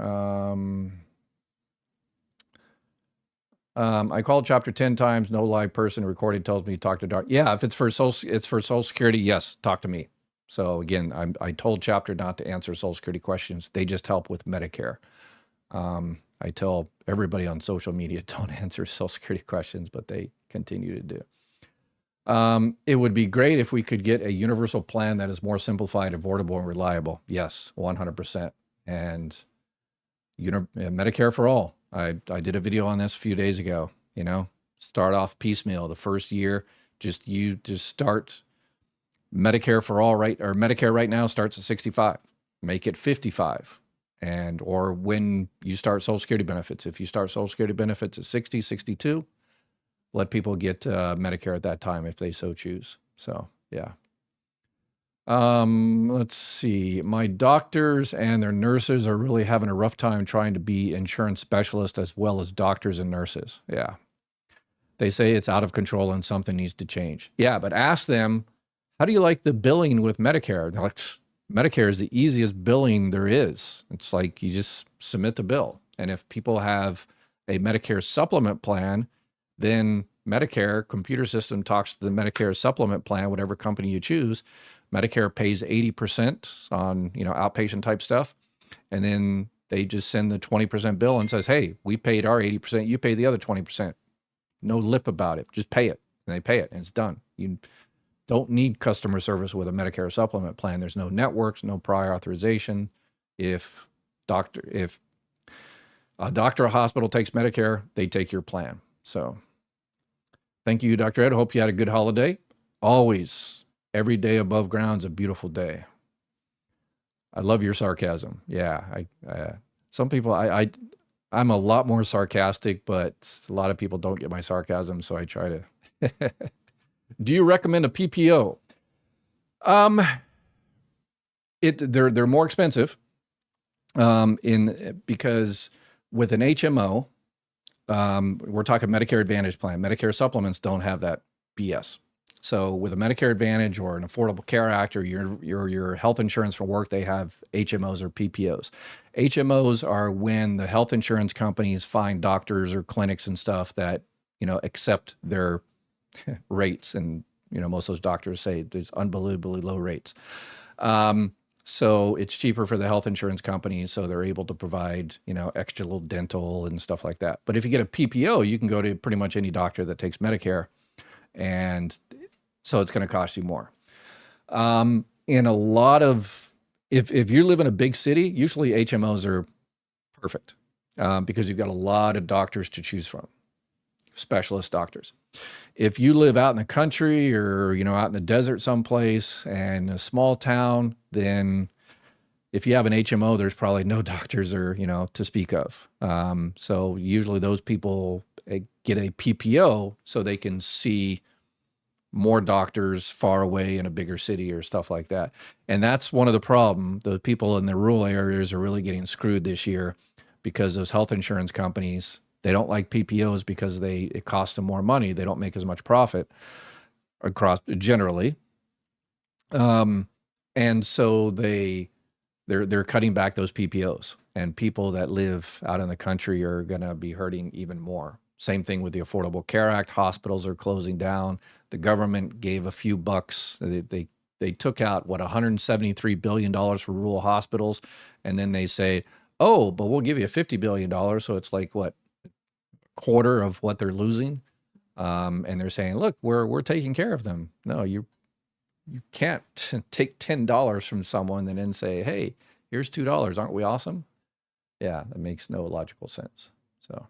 I called chapter 10 times, no live person recording tells me talk to Doc. Yeah, if it's for Social Security, yes, talk to me. So again, I told chapter not to answer Social Security questions. They just help with Medicare. I tell everybody on social media, don't answer Social Security questions, but they continue to do. It would be great if we could get a universal plan that is more simplified, affordable, and reliable. Yes, 100%. And Medicare for all. I did a video on this a few days ago. Start off piecemeal. The first year, just start Medicare for all, right? Or Medicare right now starts at 65. Make it 55. Or when you start Social Security benefits, if you start Social Security benefits at 60, 62, let people get Medicare at that time if they so choose. So, yeah. Let's see. My doctors and their nurses are really having a rough time trying to be insurance specialists as well as doctors and nurses. Yeah. They say it's out of control and something needs to change. Yeah, but ask them, how do you like the billing with Medicare? They're like, Medicare is the easiest billing there is. It's like you just submit the bill. And if people have a Medicare supplement plan, then Medicare computer system talks to the Medicare supplement plan, whatever company you choose. Medicare pays 80% on, outpatient type stuff. And then they just send the 20% bill and says, hey, we paid our 80%, you pay the other 20%. No lip about it. Just pay it. And they pay it and it's done. You don't need customer service with a Medicare supplement plan. There's no networks, no prior authorization. If a doctor or hospital takes Medicare, they take your plan. So thank you, Dr. Ed. Hope you had a good holiday. Always. Every day above ground is a beautiful day. I love your sarcasm. Yeah, some people, I'm a lot more sarcastic, but a lot of people don't get my sarcasm, so I try to. Do you recommend a PPO? They're more expensive, because with an HMO, we're talking Medicare Advantage plan. Medicare supplements don't have that BS. So with a Medicare Advantage or an Affordable Care Act or your health insurance for work, they have HMOs or PPOs. HMOs are when the health insurance companies find doctors or clinics and stuff that, accept their rates. And, most of those doctors say there's unbelievably low rates. So it's cheaper for the health insurance companies. So they're able to provide, extra little dental and stuff like that. But if you get a PPO, you can go to pretty much any doctor that takes Medicare, and so it's going to cost you more. In a lot of, if you live in a big city, usually HMOs are perfect because you've got a lot of doctors to choose from, specialist doctors. If you live out in the country or, out in the desert someplace and a small town, then if you have an HMO, there's probably no doctors or, to speak of. So usually those people get a PPO so they can see more doctors far away in a bigger city or stuff like that. And that's one of the problems. The people in the rural areas are really getting screwed this year because those health insurance companies, they don't like PPOs because it costs them more money. They don't make as much profit across generally. And so they're cutting back those PPOs, and people that live out in the country are going to be hurting even more. Same thing with the Affordable Care Act. Hospitals are closing down. The government gave a few bucks. They they took out what $173 billion for rural hospitals, and then they say, oh, but we'll give you $50 billion, so it's like what, quarter of what they're losing, and they're saying, look, we're taking care of them. No, you can't take $10 from someone and then say, hey, here's $2. Aren't we awesome? Yeah, that makes no logical sense. So.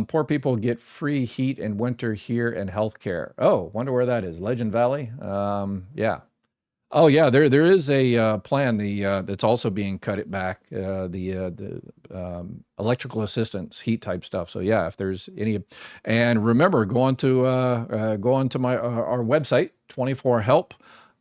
Poor people get free heat in winter here and healthcare. Oh, wonder where that is. Legend Valley. Yeah. Oh, yeah. There is a plan. That's also being cut it back. The electrical assistance, heat type stuff. So yeah, if there's any, and remember, go on to my our website, 24Help.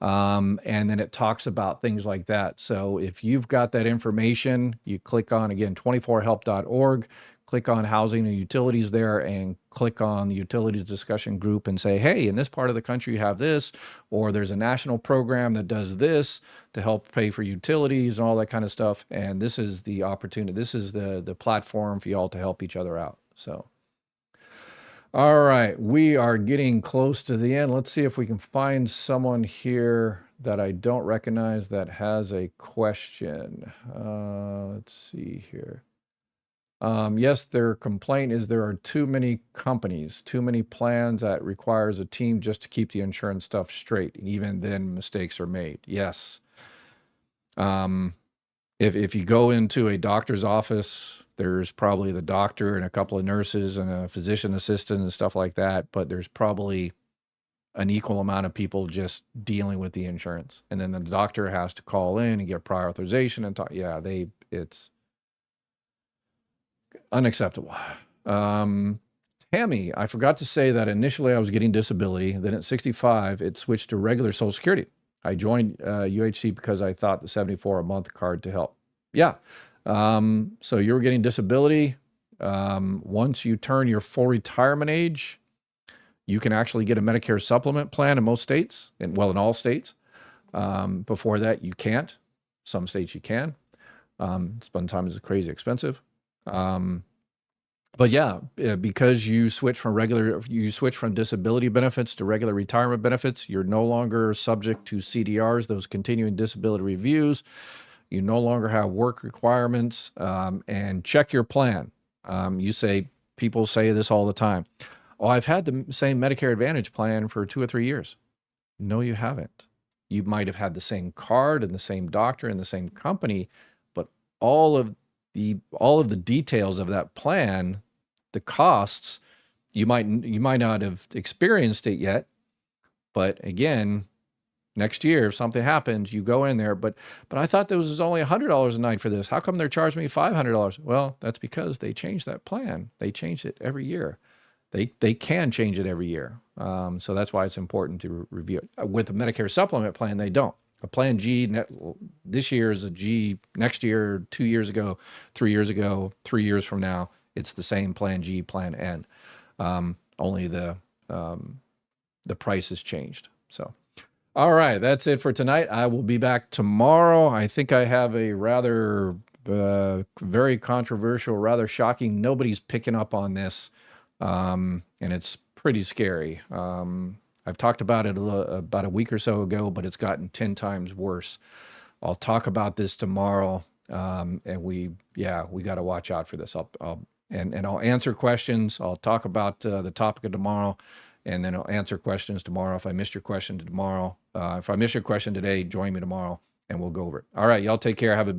And then it talks about things like that. So if you've got that information, you click on, again, 24help.org. Click on housing and utilities there and click on the utilities discussion group and say, hey, in this part of the country you have this, or there's a national program that does this to help pay for utilities and all that kind of stuff. And this is the opportunity. This is the platform for y'all to help each other out. So, all right, we are getting close to the end. Let's see if we can find someone here that I don't recognize that has a question. Let's see here. Yes, their complaint is there are too many companies, too many plans that requires a team just to keep the insurance stuff straight. Even then mistakes are made. Yes. If you go into a doctor's office, there's probably the doctor and a couple of nurses and a physician assistant and stuff like that, but there's probably an equal amount of people just dealing with the insurance. And then the doctor has to call in and get prior authorization and talk. Yeah, it's unacceptable. Tammy, I forgot to say that initially I was getting disability. Then at 65, it switched to regular Social Security. I joined UHC because I thought the $74 a month card to help. Yeah. So you were getting disability. Once you turn your full retirement age, you can actually get a Medicare supplement plan in most states, in all states. Before that, you can't. Some states you can. Sometimes it's crazy expensive. But yeah, because you switch from disability benefits to regular retirement benefits, you're no longer subject to CDRs, those continuing disability reviews. You no longer have work requirements, and check your plan. People say this all the time. Oh, I've had the same Medicare Advantage plan for 2 or 3 years. No, you haven't. You might have had the same card and the same doctor and the same company, but all of the details of that plan, the costs, you might not have experienced it yet, but again, next year if something happens, you go in there. But I thought there was only $100 a night for this. How come they're charging me $500? Well, that's because they changed that plan. They changed it every year. They can change it every year. So that's why it's important to review it. With the Medicare supplement plan, they don't. A plan G this year is a G, next year, 2 years ago, 3 years ago, 3 years from now, it's the same plan G, plan N. Only the price has changed. So, all right, that's it for tonight. I will be back tomorrow. I think I have a rather very controversial, rather shocking. Nobody's picking up on this, and it's pretty scary. I've talked about it about a week or so ago, but it's gotten 10 times worse. I'll talk about this tomorrow, and we got to watch out for this. I'll answer questions. I'll talk about the topic of tomorrow, and then I'll answer questions tomorrow. If I missed your question tomorrow, if I missed your question today, join me tomorrow, and we'll go over it. All right, y'all take care. Have a